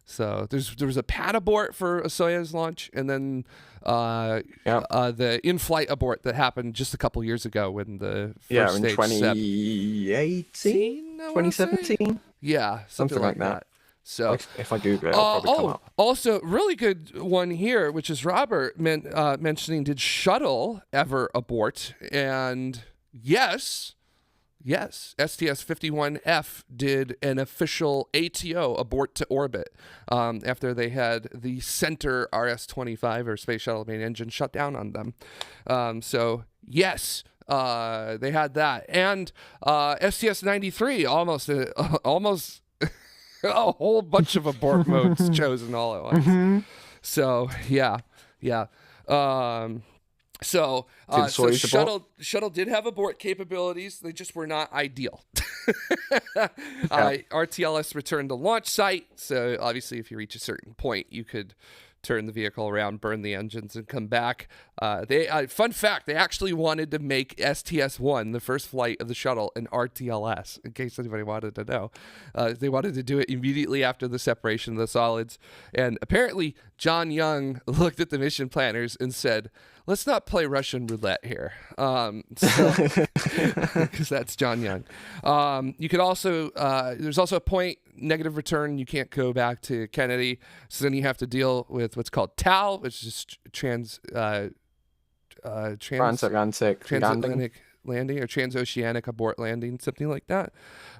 So there was a pad abort for a Soyuz launch, and then the in-flight abort that happened just a couple years ago when the first in stage 2018, 2017. Yeah, something like that. So if I Google it, it'll probably come up. Also, really good one here, which is Robert mentioning, did Shuttle ever abort? And yes, Yes, STS-51F did an official ATO, abort to orbit, after they had the center RS-25 or Space Shuttle main engine shut down on them. So yes, they had that, and STS-93 almost a whole bunch of abort modes chosen all at once. Mm-hmm. So yeah. So Shuttle did have abort capabilities. They just were not ideal. RTLS returned to launch site. So obviously, if you reach a certain point, you could turn the vehicle around, burn the engines, and come back. Fun fact, they actually wanted to make STS-1, the first flight of the shuttle, an RTLS, in case anybody wanted to know. They wanted to do it immediately after the separation of the solids. And apparently, John Young looked at the mission planners and said, let's not play Russian roulette here, because that's John Young. You could also, there's also a point, negative return. You can't go back to Kennedy. So then you have to deal with what's called TAL, which is transatlantic landing or transoceanic abort landing, something like that.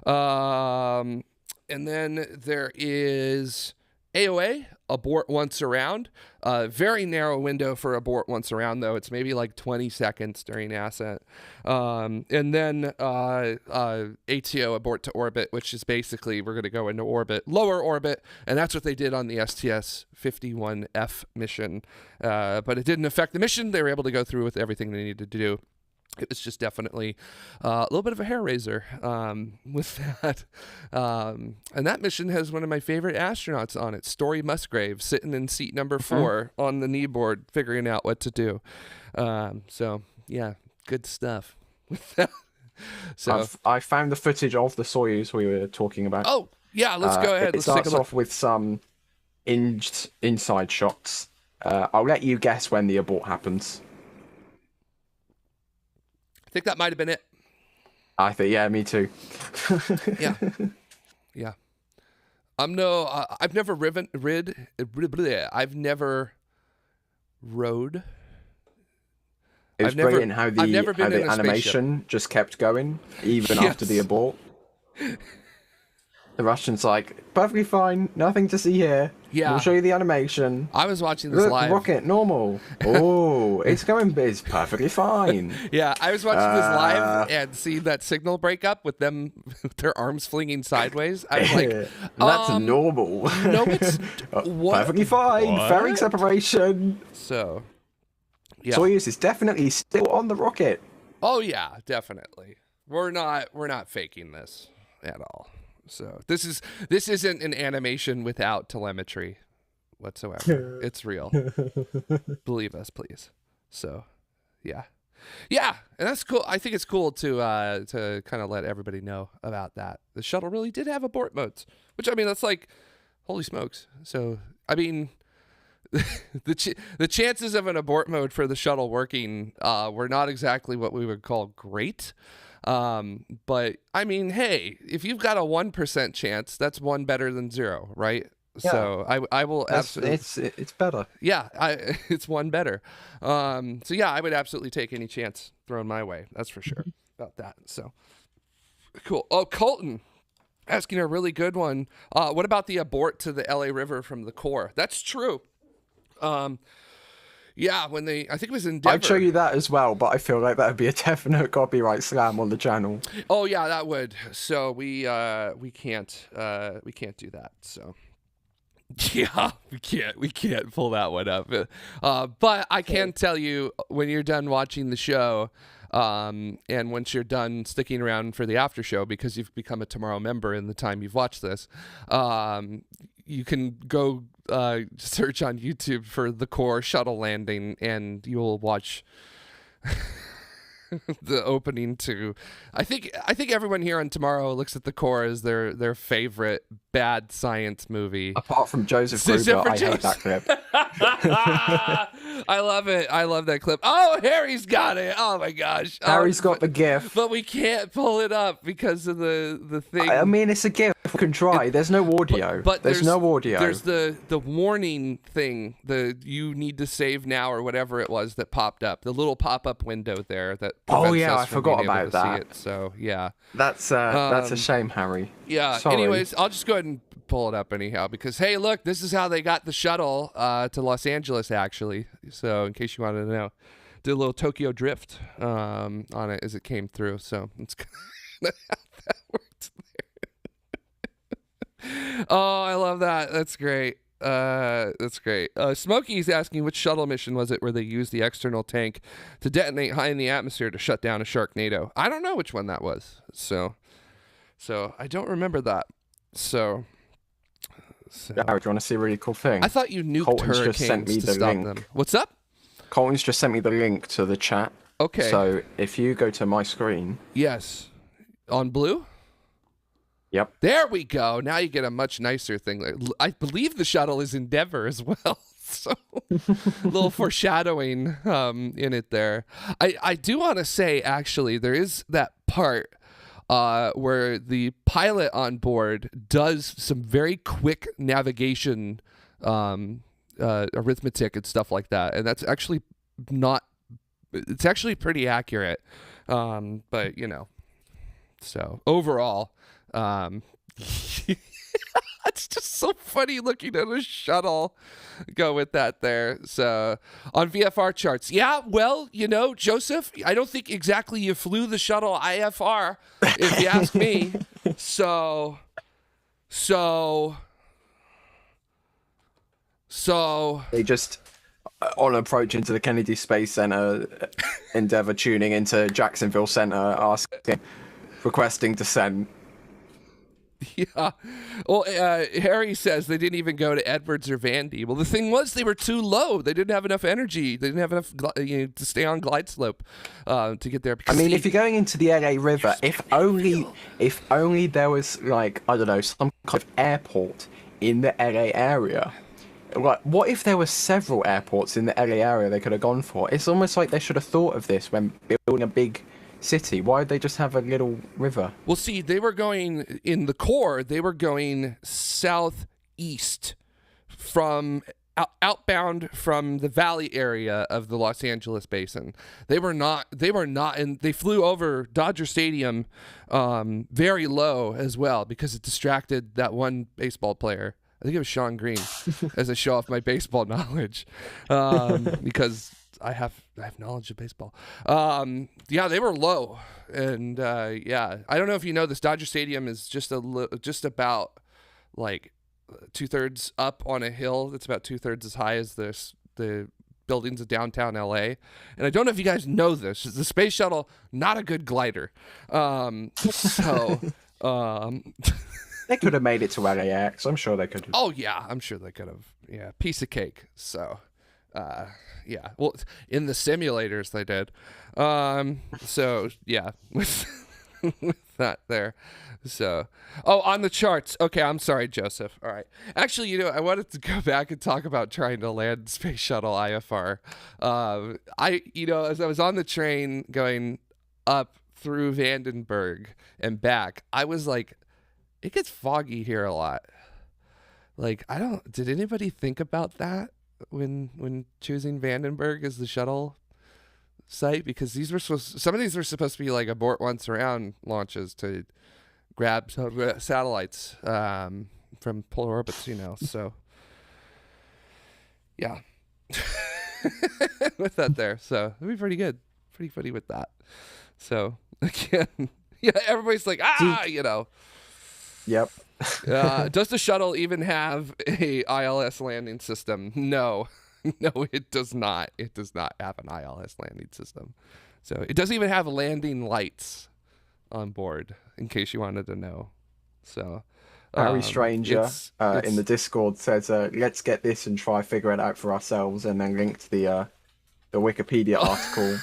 And then there is AOA, abort once around. Very narrow window for abort once around, though. It's maybe like 20 seconds during ascent. And then ATO, abort to orbit, which is basically we're going to go into orbit, lower orbit, and that's what they did on the STS-51F mission. But it didn't affect the mission. They were able to go through with everything they needed to do. It was just definitely a little bit of a hair raiser with that. And that mission has one of my favorite astronauts on it, Story Musgrave, sitting in seat number 4 on the kneeboard, figuring out what to do. So, yeah, good stuff with that. So I found the footage of the Soyuz we were talking about. Oh, yeah, let's go ahead. It starts off with some inside shots. I'll let you guess when the abort happens. I think that might have been it. I think, yeah, me too. Yeah. I've never I've never rode. It was brilliant how the animation just kept going, even after the abort. The Russians like, perfectly fine, nothing to see here. Yeah. We'll show you the animation. I was watching this live. Rocket, normal. Oh, it's perfectly fine. Yeah, I was watching this live and seeing that signal break up with them, with their arms flinging sideways. I was like, that's normal. No, it's perfectly fine. What? Fairing separation. So, yeah. Soyuz is definitely still on the rocket. Oh yeah, definitely. We're not faking this at all. So this isn't an animation without telemetry whatsoever. It's real. Believe us, please. So, yeah, and that's cool. I think it's cool to kind of let everybody know about that. The shuttle really did have abort modes, which I mean that's like, holy smokes. So I mean, the chances of an abort mode for the shuttle working were not exactly what we would call great. But I mean, hey, if you've got a 1% chance, that's one better than 0, right? Yeah. So I will absolutely. It's better. Yeah, it's one better. So yeah, I would absolutely take any chance thrown my way. That's for sure about that. So cool. Oh, Colton asking a really good one. What about the abort to the LA River from the core? That's true. Yeah, I think it was Endeavor. I'd show you that as well, but I feel like that would be a definite copyright slam on the channel. Oh yeah, that would. So we can't do that. So yeah, we can't pull that one up. But I can tell you, when you're done watching the show, and once you're done sticking around for the after show, because you've become a TMRO member in the time you've watched this, you can go search on YouTube for the core shuttle landing, and you'll watch the opening to. I think everyone here on TMRO looks at the core as their favorite bad science movie. Apart from Joseph Gruber, I hate that clip. I love it. I love that clip. Oh, Harry's got it. Oh my gosh. Harry's got the GIF. But we can't pull it up because of the thing. I mean, it's a GIF. We can try. There's no audio. But there's no audio. There's the warning thing, the you need to save now or whatever it was that popped up. The little pop-up window there that Oh prevents yeah, us I from being forgot able about to see that. it. So yeah. That's a shame, Harry. Yeah. Sorry. Anyways, I'll just go ahead and pull it up anyhow because hey, look, this is how they got the shuttle to Los Angeles actually. So in case you wanted to know, did a little Tokyo drift on it as it came through. So it's kind of how that worked there. Oh, I love that. That's great. That's great. Smokey's asking which shuttle mission was it where they used the external tank to detonate high in the atmosphere to shut down a Sharknado? I don't know which one that was. So I don't remember that. So Harry, do you want to see a really cool thing? I thought you nuked Colton's just sent hurricanes me to the stop link. them. What's up? Colton's just sent me the link to the chat. Okay. So if you go to my screen. Yes. On blue? Yep. There we go. Now you get a much nicer thing. I believe the shuttle is Endeavor as well. So a little foreshadowing in it there. I do want to say, actually, there is that part where the pilot on board does some very quick navigation arithmetic and stuff like that. And that's actually it's actually pretty accurate. But, you know, so overall, it's just so funny looking at a shuttle go with that there. So on VFR charts, yeah, well, you know, Joseph, I don't think exactly you flew the shuttle IFR, if you ask me. So They just on approach into the Kennedy Space Center, Endeavour tuning into Jacksonville Center, requesting descent. Yeah. Well, Harry says they didn't even go to Edwards or Vandy. Well, the thing was they were too low. They didn't have enough energy. They didn't have enough to stay on glide slope to get there. I mean, if you're going into the LA River, if only there was, like, I don't know, some kind of airport in the LA area. Like, what if there were several airports in the LA area they could have gone for? It's almost like they should have thought of this when building a big city. Why did they just have a little river? Well, see, they were going in the core. They were going southeast from outbound from the valley area of the Los Angeles basin. They were not, and they flew over Dodger Stadium very low as well because it distracted that one baseball player. I think it was Sean Green, as I show off my baseball knowledge, because I have knowledge of baseball. Yeah, they were low, and yeah, I don't know if you know this. Dodger Stadium is just about like 2/3 up on a hill. That's about 2/3 as high as the buildings of downtown LA. And I don't know if you guys know this. The space shuttle, not a good glider. They could have made it to LAX. I'm sure they could have. Oh yeah, I'm sure they could have. Yeah, piece of cake. So. Yeah, well, in the simulators they did. So yeah, with that there. So, on the charts. Okay, I'm sorry, Joseph. All right. Actually, you know, I wanted to go back and talk about trying to land Space Shuttle IFR. As I was on the train going up through Vandenberg and back, I was like, it gets foggy here a lot. Like, did anybody think about that when choosing Vandenberg as the shuttle site? Because some of these were supposed to be like abort once around launches to grab satellites from polar orbits, you know. So yeah, with that there, so it'd be pretty good, pretty funny with that. So again, yeah, everybody's like, you know. Yep. Does the shuttle even have a ILS landing system? No, it does not. It does not have an ILS landing system. So it doesn't even have landing lights on board, in case you wanted to know. So Harry Stranger in the Discord says, let's get this and try figure it out for ourselves, and then linked the Wikipedia article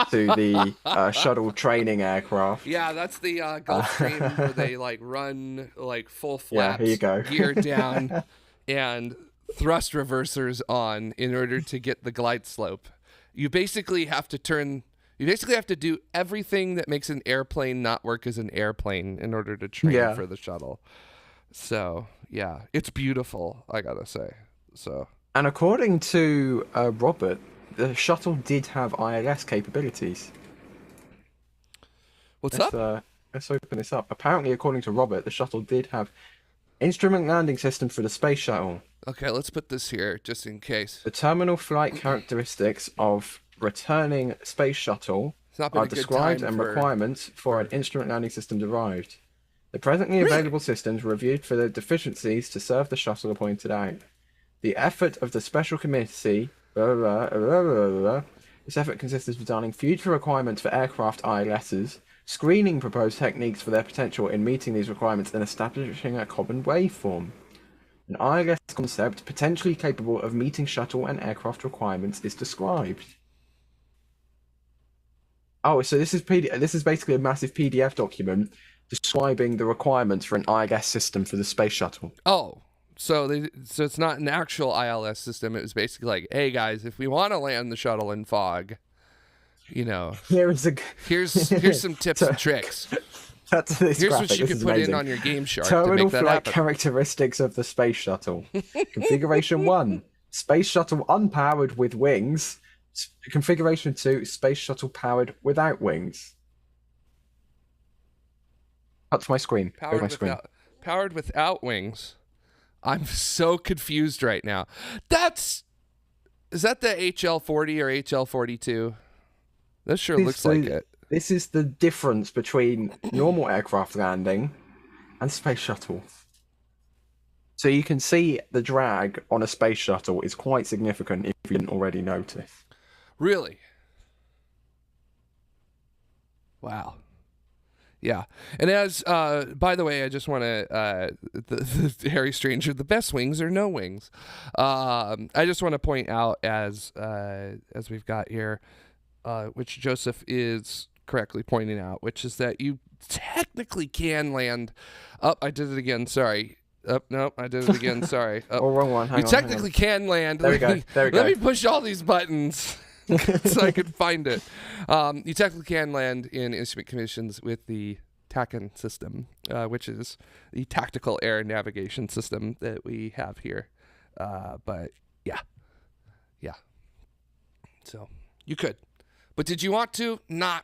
to the shuttle training aircraft. Yeah, that's the Gulfstream where they like run like full flaps, here you go. gear down, and thrust reversers on in order to get the glide slope. You basically have to do everything that makes an airplane not work as an airplane in order to train for the shuttle. So yeah, it's beautiful, I gotta say. So, and according to Robert, the shuttle did have ILS capabilities. What's let's up? let's open this up. Apparently, according to Robert, the shuttle did have instrument landing system for the space shuttle. Okay, let's put this here just in case. The terminal flight characteristics of returning space shuttle It's not been are a good described time and for. requirements for an instrument landing system derived. The presently available systems were reviewed for their deficiencies to serve the shuttle pointed out. The effort of the special committee, this effort consists of designing future requirements for aircraft ILSs, screening proposed techniques for their potential in meeting these requirements, and establishing a common waveform. An ILS concept potentially capable of meeting shuttle and aircraft requirements is described. Oh, so this is basically a massive PDF document describing the requirements for an ILS system for the space shuttle. Oh, so it's not an actual ILS system. It was basically like, hey guys, if we want to land the shuttle in fog, here's some tips and tricks. Here's what you can put in on your game shark to Terminal make that flight happen. characteristics of the space shuttle. Configuration 1, space shuttle unpowered with wings. Configuration 2, space shuttle powered without wings. Cut to my screen. Powered without wings. I'm so confused right now. Is that the HL40 or HL42? That sure looks like it. This is the difference between normal aircraft landing and space shuttle. So you can see the drag on a space shuttle is quite significant if you didn't already notice. Really? Wow. Yeah. And as, by the way, I just want to, the Harry Stranger, the best wings are no wings. I just want to point out as we've got here, which Joseph is correctly pointing out, which is that you technically can land. Oh, I did it again. Sorry. Oh, no, I did it again. Sorry. Oh, wrong one. You technically can land. There we go. Let me push all these buttons so I can find it. You technically can land in instrument conditions with the TACAN system, which is the tactical air navigation system that we have here. But yeah. So you could. But did you want to? Not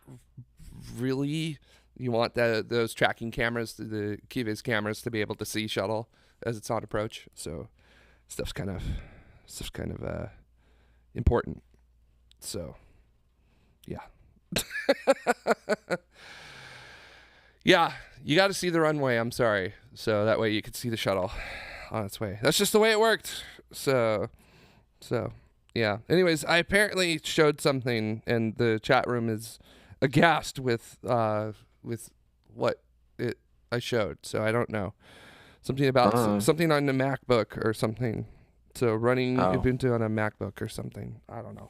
really. You want those tracking cameras, the key-vis cameras, to be able to see shuttle as it's on approach. So stuff's kind of important. So yeah. Yeah, you got to see the runway. I'm sorry. So that way you could see the shuttle on its way. That's just the way it worked. So. Yeah. Anyways, I apparently showed something, and the chat room is aghast with what I showed. So I don't know, something about something on the MacBook or something. So running Ubuntu on a MacBook or something. I don't know.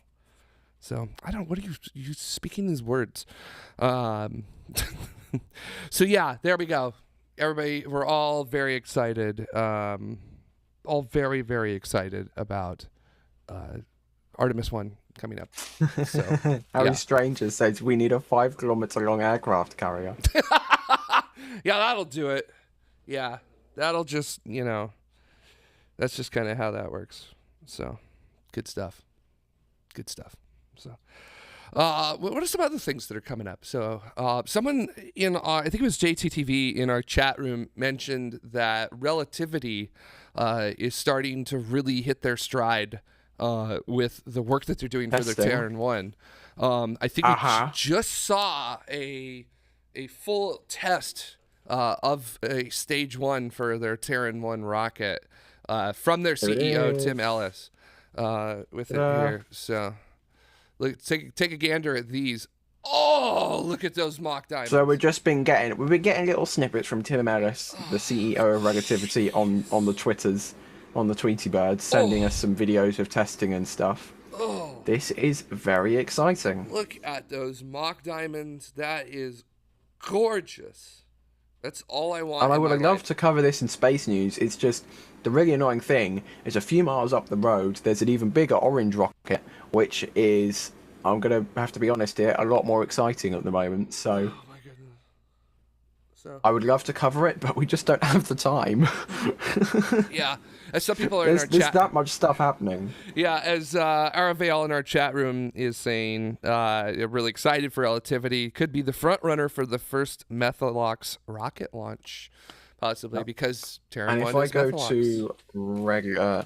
So what are you speaking these words? So yeah, there we go. Everybody, we're all very excited. All very, very excited about Artemis 1 coming up. So, Harry Stranger says we need a 5-kilometer long aircraft carrier. Yeah, that'll do it. Yeah, that'll just, that's just kind of how that works. So, good stuff. So, what are some other things that are coming up? So, someone in, I think it was JTTV in our chat room mentioned that relativity is starting to really hit their stride with the work that they're doing for their Terran 1. I think we just saw a full test of a stage 1 for their Terran 1 rocket from their CEO, Tim Ellis, with it here. So look, take a gander at these. Oh, look at those mock diamonds. So we've been getting little snippets from Tim Ellis, the CEO of Relativity, on the Twitters, on the Tweety Birds, sending us some videos of testing and stuff. Oh, this is very exciting. Look at those mock diamonds. That is gorgeous. That's all I want. And I would love to cover this in space news. It's just the really annoying thing is a few miles up the road, there's an even bigger orange rocket, which is, I'm going to have to be honest here, a lot more exciting at the moment. So, oh my goodness. So I would love to cover it, but we just don't have the time. yeah, as some people are in our There's chat. that much stuff happening. Yeah, as Aravel in our chat room is saying, they're really excited for Relativity. Could be the front runner for the first Methalox rocket launch, possibly, because Terran And 1 if I is go Methalox. to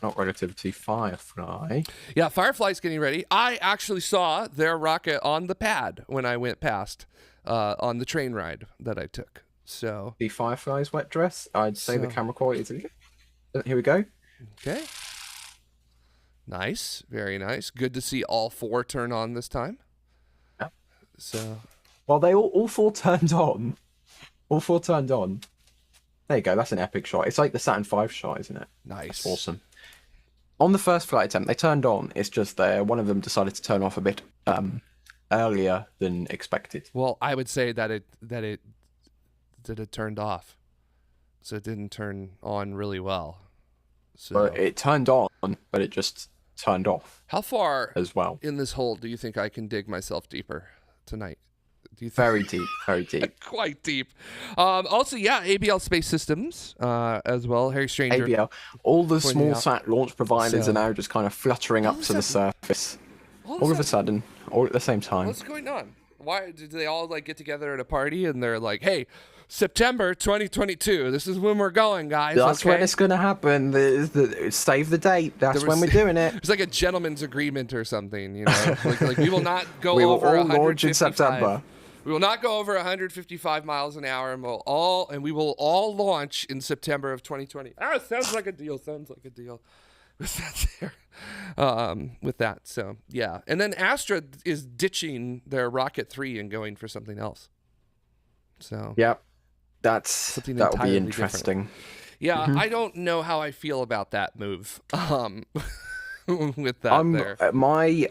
not Relativity, Firefly. Yeah, Firefly's getting ready. I actually saw their rocket on the pad when I went past on the train ride that I took. So The Firefly's wet dress. I'd say the So- camera quality is. Here we go. okay. Nice, very nice. Good to see all 4 turn on this time. Yeah. So Well, they all 4 turned on. All 4 turned on. There you go. That's an epic shot. It's like the Saturn V shot, isn't it? nice. Awesome. On the first flight attempt, they turned on. It's just one of them decided to turn off a bit earlier than expected. Well, I would say that it turned off, so it didn't turn on really well. So But it turned on, but it just turned off how far as well. in this hole do you think I can dig myself deeper tonight? Do you think Very deep, very deep. quite deep? Also, yeah, ABL Space Systems as well. Harry Stranger. ABL. All the small out. sat launch providers So- are now just kind of fluttering up of a to the sudden- surface. All All of a sudden, all at the same time. what's going on? Why did they all like get together at a party and they're like, "Hey, September 2022. This is when we're going, guys." That's okay? when it's going to happen. Save the date. That's There when was- we're doing it. It's like a gentleman's agreement or something, you know. like we will not go We will over all launch in 155. September. We will not go over 155 miles an hour, and we will all launch in September of 2020. Sounds like a deal. Sounds like a deal. With that there, with that. So yeah, and then Astra is ditching their Rocket 3 and going for something else. So Yep. That will entirely be different. interesting. yeah, I don't know how I feel about that move. With that there. My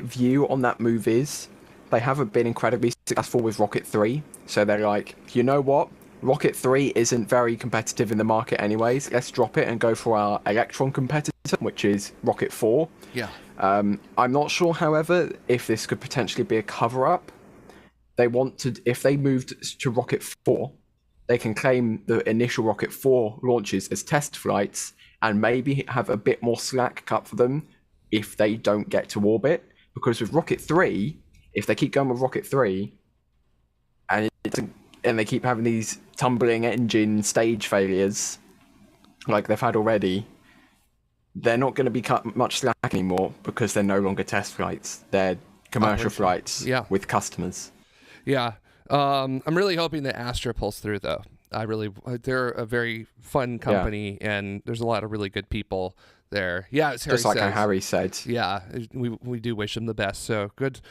view on that move is they haven't been incredibly successful with Rocket 3. So they're like, you know what? Rocket 3 isn't very competitive in the market anyways. Let's drop it and go for our Electron competitor, which is Rocket 4. Yeah. I'm not sure, however, if this could potentially be a cover-up. If they moved to Rocket 4, they can claim the initial Rocket 4 launches as test flights and maybe have a bit more slack cut for them if they don't get to orbit. Because with Rocket 3, if they keep going with Rocket 3, and they keep having these tumbling engine stage failures like they've had already, they're not going to be cut much slack anymore because they're no longer test flights. They're commercial flights with customers. Yeah. I'm really hoping that Astra pulls through, though. They're a very fun company, and there's a lot of really good people there. Yeah, as Harry Just like says. how Harry said. Yeah, we do wish them the best. So good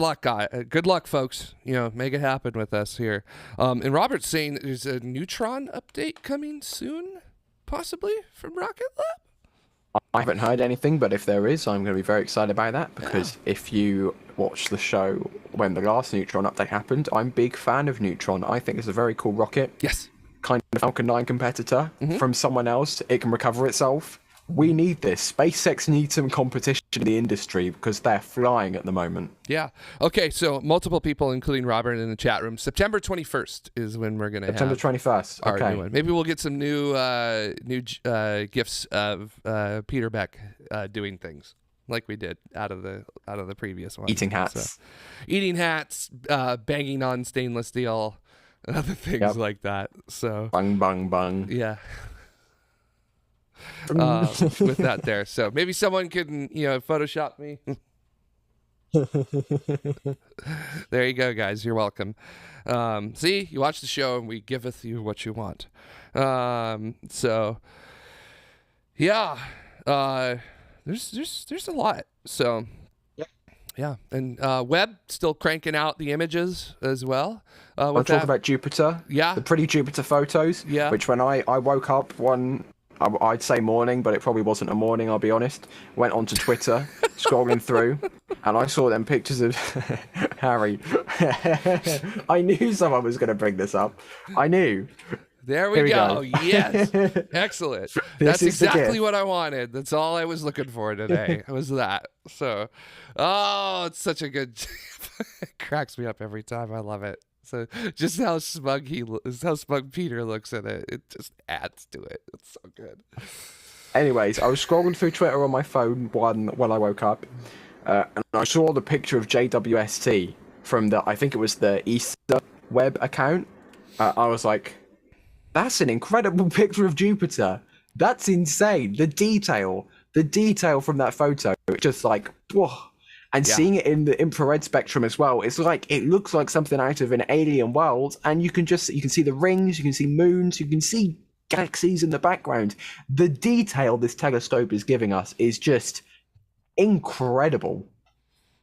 luck, guy. Good luck, folks. You know, make it happen with us here. And Robert's saying that there's a Neutron update coming soon, possibly from Rocket Lab. I haven't heard anything, but if there is, I'm going to be very excited about that because if you watch the show when the last Neutron update happened, I'm a big fan of Neutron. I think it's a very cool rocket. Yes. Kind of Falcon 9 competitor from someone else. It can recover itself. We need this. SpaceX needs some competition in the industry because they're flying at the moment. Yeah. Okay, so multiple people, including Robert in the chat room. September 21st is when we're going to have September 21st. our Okay. new one. Maybe we'll get some new gifts of Peter Beck doing things like we did out of the previous one. Eating hats. So, eating hats, banging on stainless steel, and other things like that. So Bung, bung, bung. yeah. With that there. So maybe someone can, Photoshop me. There you go, guys. You're welcome. See, you watch the show and we giveth you what you want. So yeah, there's a lot. So yeah. And Webb still cranking out the images as well. I'll talk about Jupiter. Yeah. The pretty Jupiter photos. Yeah. Which when I woke up I'd say morning, but it probably wasn't a morning, I'll be honest. Went onto Twitter, scrolling through, and I saw them pictures of Harry. I knew someone was going to bring this up. I knew. There we Here we go. go. Yes. Excellent. That's is the exactly gift. what I wanted. That's all I was looking for today. It was that. So, it's such a good, it cracks me up every time. I love it. So just how smug how smug Peter looks at it, it just adds to it. It's so good. Anyways, I was scrolling through Twitter on my phone when I woke up, and I saw the picture of JWST from I think it was the Easter Webb account. I was like, that's an incredible picture of Jupiter. That's insane. The detail from that photo, it's just like, whoa. And seeing it in the infrared spectrum as well, it's like, it looks like something out of an alien world, and you can see the rings, you can see moons, you can see galaxies in the background. The detail this telescope is giving us is just incredible.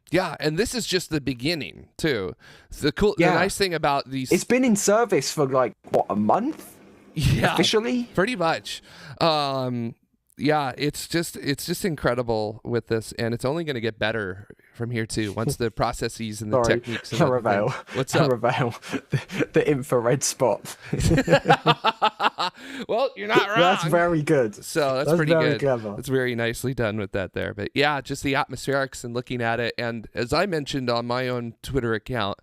Yeah, and this is just the beginning too. The nice thing about these, it's been in service for like what, a month? Yeah, officially, pretty much. Yeah, it's just incredible with this, and it's only going to get better from here too. Once the processes and the techniques. And what's up? Reveal the infrared spot. Well, you're not wrong. That's very good. So that's pretty very good. Clever. It's very nicely done with that there. But yeah, just the atmospherics and looking at it, and as I mentioned on my own Twitter account,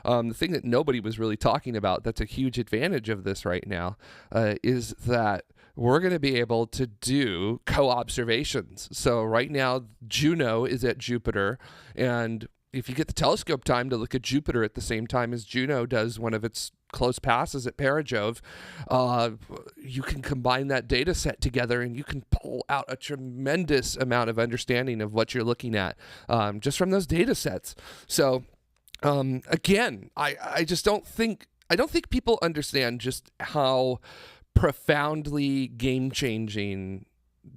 the thing that nobody was really talking about that's a huge advantage of this right now is that we're going to be able to do co-observations. So right now, Juno is at Jupiter, and if you get the telescope time to look at Jupiter at the same time as Juno does one of its close passes at Perigove, you can combine that data set together and you can pull out a tremendous amount of understanding of what you're looking at just from those data sets. So again, I just don't think people understand just how profoundly game-changing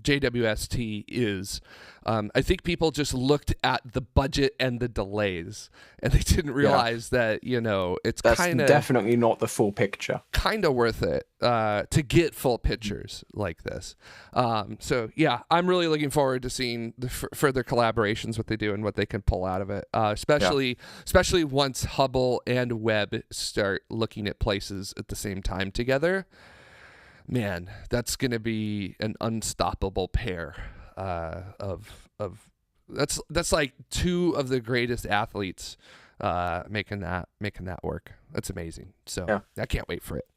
JWST is. I think people just looked at the budget and the delays, and they didn't realize that, it's kind of definitely not the full picture. Kind of worth it to get full pictures like this. So yeah, I'm really looking forward to seeing the further collaborations, what they do and what they can pull out of it. Especially once Hubble and Webb start looking at places at the same time together. Man, that's going to be an unstoppable pair of that's like two of the greatest athletes making that work. That's amazing. So I can't wait for it.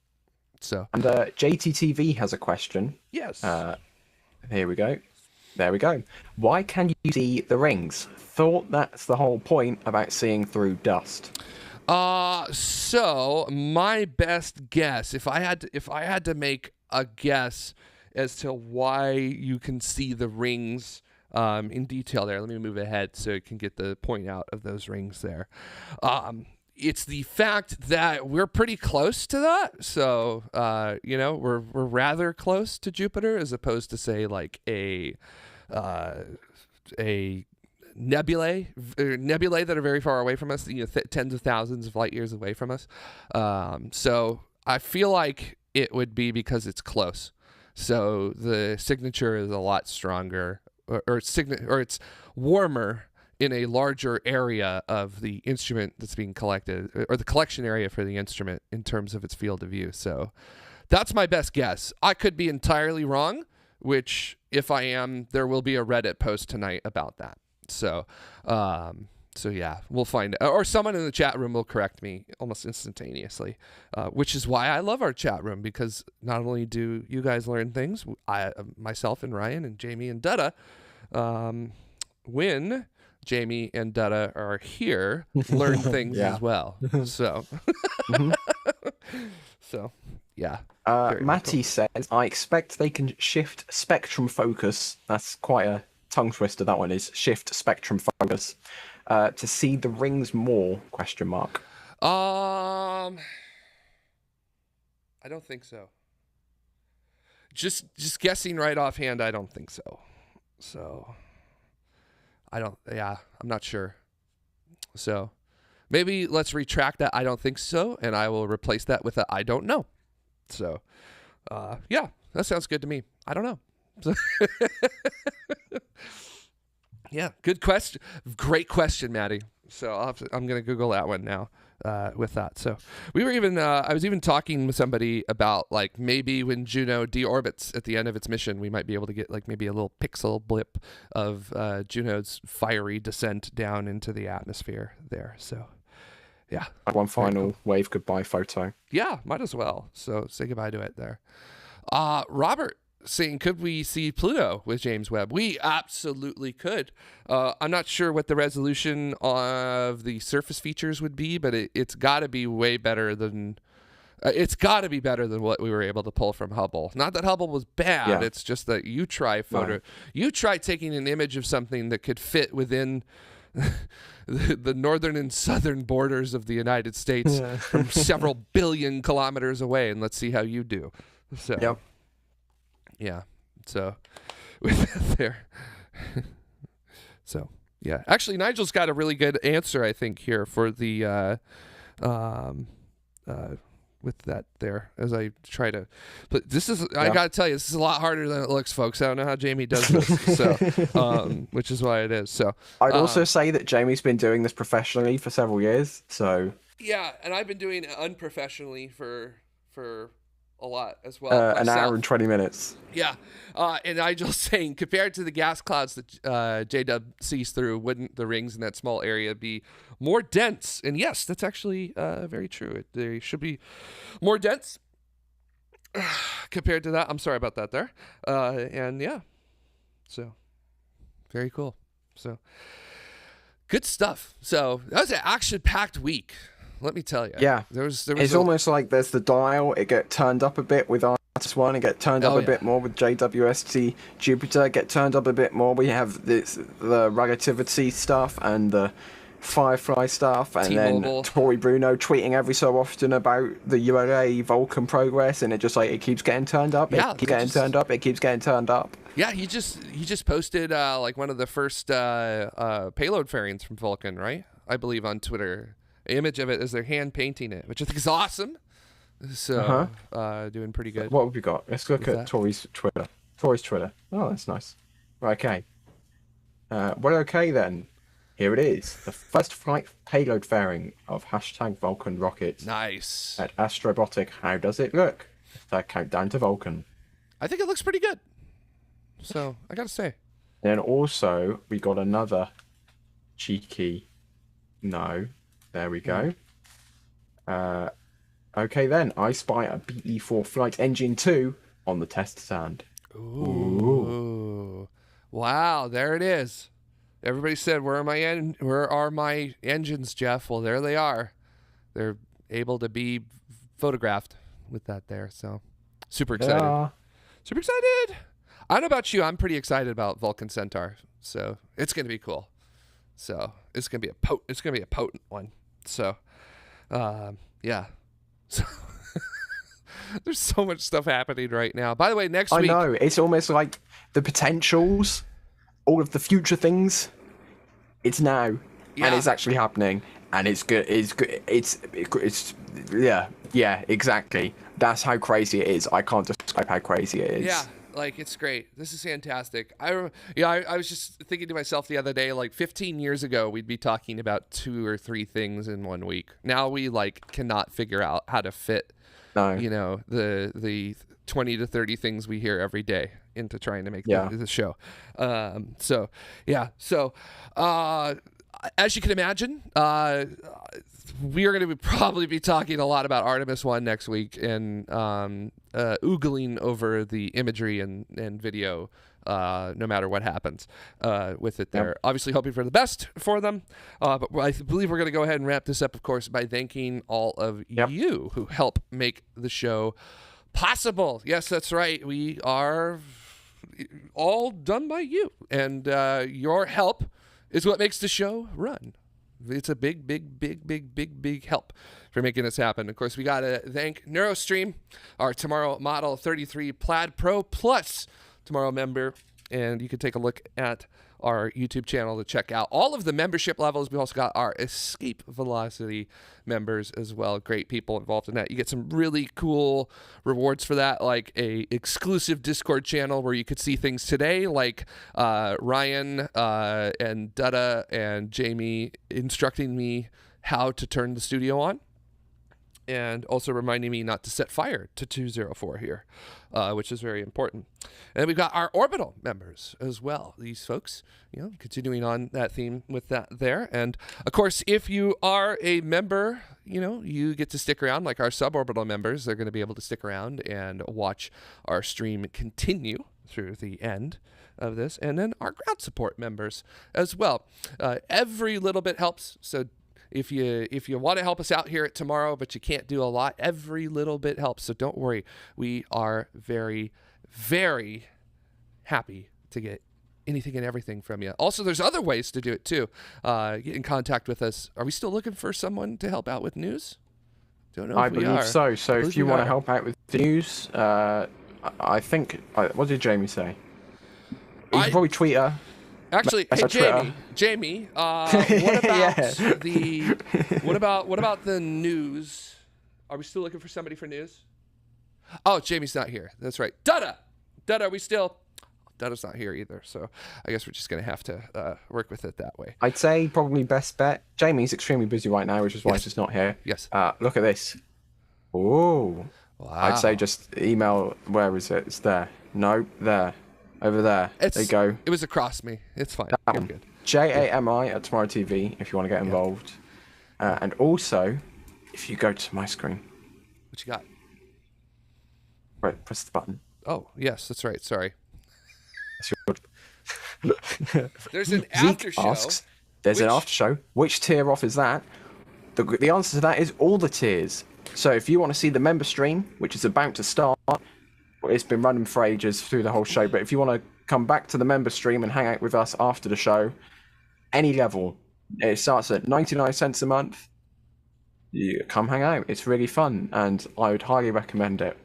So and JTTV has a question. Yes. Here we go. There we go. Why can you see the rings? Thought that's the whole point about seeing through dust. So my best guess, if I had to make a guess as to why you can see the rings in detail there. Let me move ahead so you can get the point out of those rings there. It's the fact that we're pretty close to that. So, we're rather close to Jupiter as opposed to, say, like a nebulae that are very far away from us, tens of thousands of light years away from us. So I feel like it would be because it's close. So the signature is a lot stronger, or it's warmer in a larger area of the instrument that's being collected, or the collection area for the instrument in terms of its field of view. So that's my best guess. I could be entirely wrong, which if I am, there will be a Reddit post tonight about that. So yeah, we'll find out. Or someone in the chat room will correct me almost instantaneously, which is why I love our chat room, because not only do you guys learn things, myself and Ryan and Jamie and Dutta, when Jamie and Dutta are here, learn things as well. So, so yeah. Matty says, I expect they can shift spectrum focus. That's quite a tongue twister, that one is. Shift spectrum focus. To see the rings more? ? I don't think so. Just guessing right offhand, I don't think so. So I'm not sure. So maybe let's retract that I don't think so, and I will replace that with a I don't know. So yeah, that sounds good to me. I don't know. So yeah, good question. Great question, Maddie. So I'm going to Google that one now with that. So we were even, I was even talking with somebody about like maybe when Juno deorbits at the end of its mission, we might be able to get like maybe a little pixel blip of Juno's fiery descent down into the atmosphere there. So Yeah. One Very final cool. wave goodbye photo. Yeah, might as well. So say goodbye to it there. Robert saying, could we see Pluto with James Webb? We absolutely could. I'm not sure what the resolution of the surface features would be, but it's got to be way better than. It's got to be better than what we were able to pull from Hubble. Not that Hubble was bad. Yeah. It's just that you try photo. No. You try taking an image of something that could fit within the northern and southern borders of the United States from several billion kilometers away, and let's see how you do. So, Yep. yeah. So, with that there. So, yeah. Actually, Nigel's got a really good answer, I think, here for the with that there as I try to. But this is, I got to tell you, this is a lot harder than it looks, folks. I don't know how Jamie does this, so which is why it is. So I'd also say that Jamie's been doing this professionally for several years. So yeah, and I've been doing it unprofessionally for a lot as well. an hour and 20 minutes. Yeah, and Nigel's saying, compared to the gas clouds that J-Dub sees through, wouldn't the rings in that small area be more dense? And yes, that's actually very true. They should be more dense compared to that. I'm sorry about that there. And yeah, so very cool. So good stuff. So that was an action-packed week. Let me tell you. Yeah. There was It's almost like there's the dial. It get turned up a bit with Artemis 1. It get turned up a bit more with JWST Jupiter. It get turned up a bit more. We have the relativity stuff and the Firefly stuff. And T-Mobile. then Tory Bruno tweeting every so often about the ULA Vulcan progress. And it just like, it keeps getting turned up. Yeah, It keeps getting turned up. It keeps getting turned up. Yeah, he just posted like one of the first payload fairings from Vulcan, right? I believe on Twitter. Image of it is their hand painting it, which I think is awesome. So doing pretty good. What have we got? Let's look at Tory's Twitter. Tory's Twitter. Oh, that's nice. Right, okay. Well, okay then. Here it is. The first flight payload fairing of #Vulcan rockets. Nice. At Astrobotic. How does it look? The countdown to Vulcan. I think it looks pretty good. So I gotta say. Then also we got another cheeky. No. There we go. Okay then, I spy a BE-4 flight engine 2 on the test stand. Ooh. Wow, there it is. Everybody said, where are my engines, Jeff? Well, there they are. They're able to be photographed with that there. So super excited. Yeah. Super excited. I don't know about you. I'm pretty excited about Vulcan Centaur. So it's gonna be cool. So it's gonna be a potent one. So, yeah. So there's so much stuff happening right now. By the way, next week. I know. It's almost like the potentials, all of the future things. It's now, and it's actually happening, and it's good. It's good. It's yeah. Exactly. That's how crazy it is. I can't describe how crazy it is. Yeah. Like, it's great. This is fantastic. I was just thinking to myself the other day, like 15 years ago, we'd be talking about 2 or 3 things in 1 week. Now we cannot figure out how to fit, the 20 to 30 things we hear every day into trying to make the show. So as you can imagine, we are going to probably be talking a lot about Artemis 1 next week and oogling over the imagery and video no matter what happens with it there. Yep. Obviously hoping for the best for them. But I believe we're going to go ahead and wrap this up, of course, by thanking all of you who help make the show possible. Yes, that's right. We are all done by you. And your help is what makes the show run. It's a big help for making this happen. Of course, we got to thank NeuroStream, our Tomorrow Model 33 Plaid Pro Plus Tomorrow member. And you can take a look at our YouTube channel to check out all of the membership levels. We also got our Escape Velocity members as well. Great people involved in that. You get some really cool rewards for that, like a exclusive Discord channel where you could see things today, like Ryan and Dutta and Jamie instructing me how to turn the studio on. and also reminding me not to set fire to 204 here, which is very important. And we've got our orbital members as well. These folks, continuing on that theme with that there. And of course, if you are a member, you get to stick around like our suborbital members. They're going to be able to stick around and watch our stream continue through the end of this. And then our ground support members as well. Every little bit helps. So if you want to help us out here at tomorrow, but you can't do a lot, every little bit helps. So don't worry. We are very, very happy to get anything and everything from you. Also, there's other ways to do it too. Get in contact with us. Are we still looking for someone to help out with news? Don't know if we are. I believe so. So if you want to help out with the news, I think, what did Jamie say? You can probably tweet her. Actually, hey Jamie, what about what about the news? Are we still looking for somebody for news? Oh, Jamie's not here. That's right. Dada, are we still? Dada's not here either, so I guess we're just gonna have to work with it that way. I'd say probably best bet. Jamie's extremely busy right now, which is why he's just not here. Yes. Look at this. Oh. Wow. I'd say just email. Where is it? It's there. No, there. Over there. There you go. It was across me. It's fine. You're good. JAMI at Tomorrow TV if you want to get involved. And also, if you go to my screen. What you got? Right, press the button. Oh, yes, that's right. Sorry. There's an after show. Asks, there's an after show. Which tier off is that? The answer to that is all the tiers. So if you want to see the member stream, which is about to start, it's been running for ages through the whole show, but if you want to come back to the member stream and hang out with us after the show, any level, it starts at 99 cents a month. You come hang out. It's really fun, and I would highly recommend it.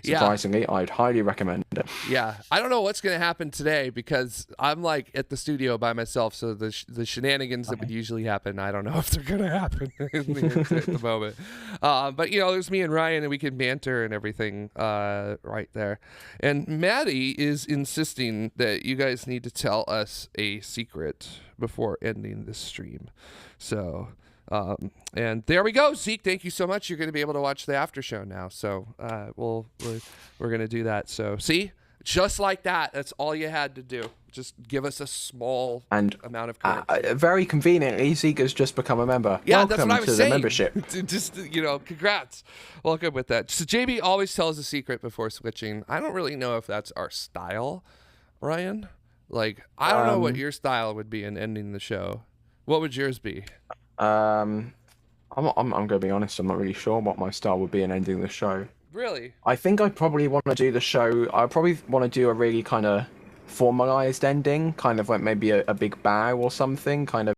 Surprisingly, I'd highly recommend it. Yeah, I don't know what's going to happen today because I'm like at the studio by myself, so the shenanigans that would usually happen, I don't know if they're going to happen at the moment. But there's me and Ryan, and we can banter and everything right there. And Maddie is insisting that you guys need to tell us a secret before ending this stream. So. And there we go, Zeke. Thank you so much. You're going to be able to watch the after show now. So we're going to do that. So see, just like that. That's all you had to do. Just give us a small amount of currency. Very conveniently, Zeke has just become a member. Yeah, welcome that's what I was to saying. The membership. Just congrats. Welcome with that. So JB always tells a secret before switching. I don't really know if that's our style, Ryan. Like I don't know what your style would be in ending the show. What would yours be? I'm gonna be honest. I'm not really sure what my style would be in ending the show. Really? I think I'd probably want to do the show. I probably want to do a really kind of formalized ending, kind of like maybe a big bow or something, kind of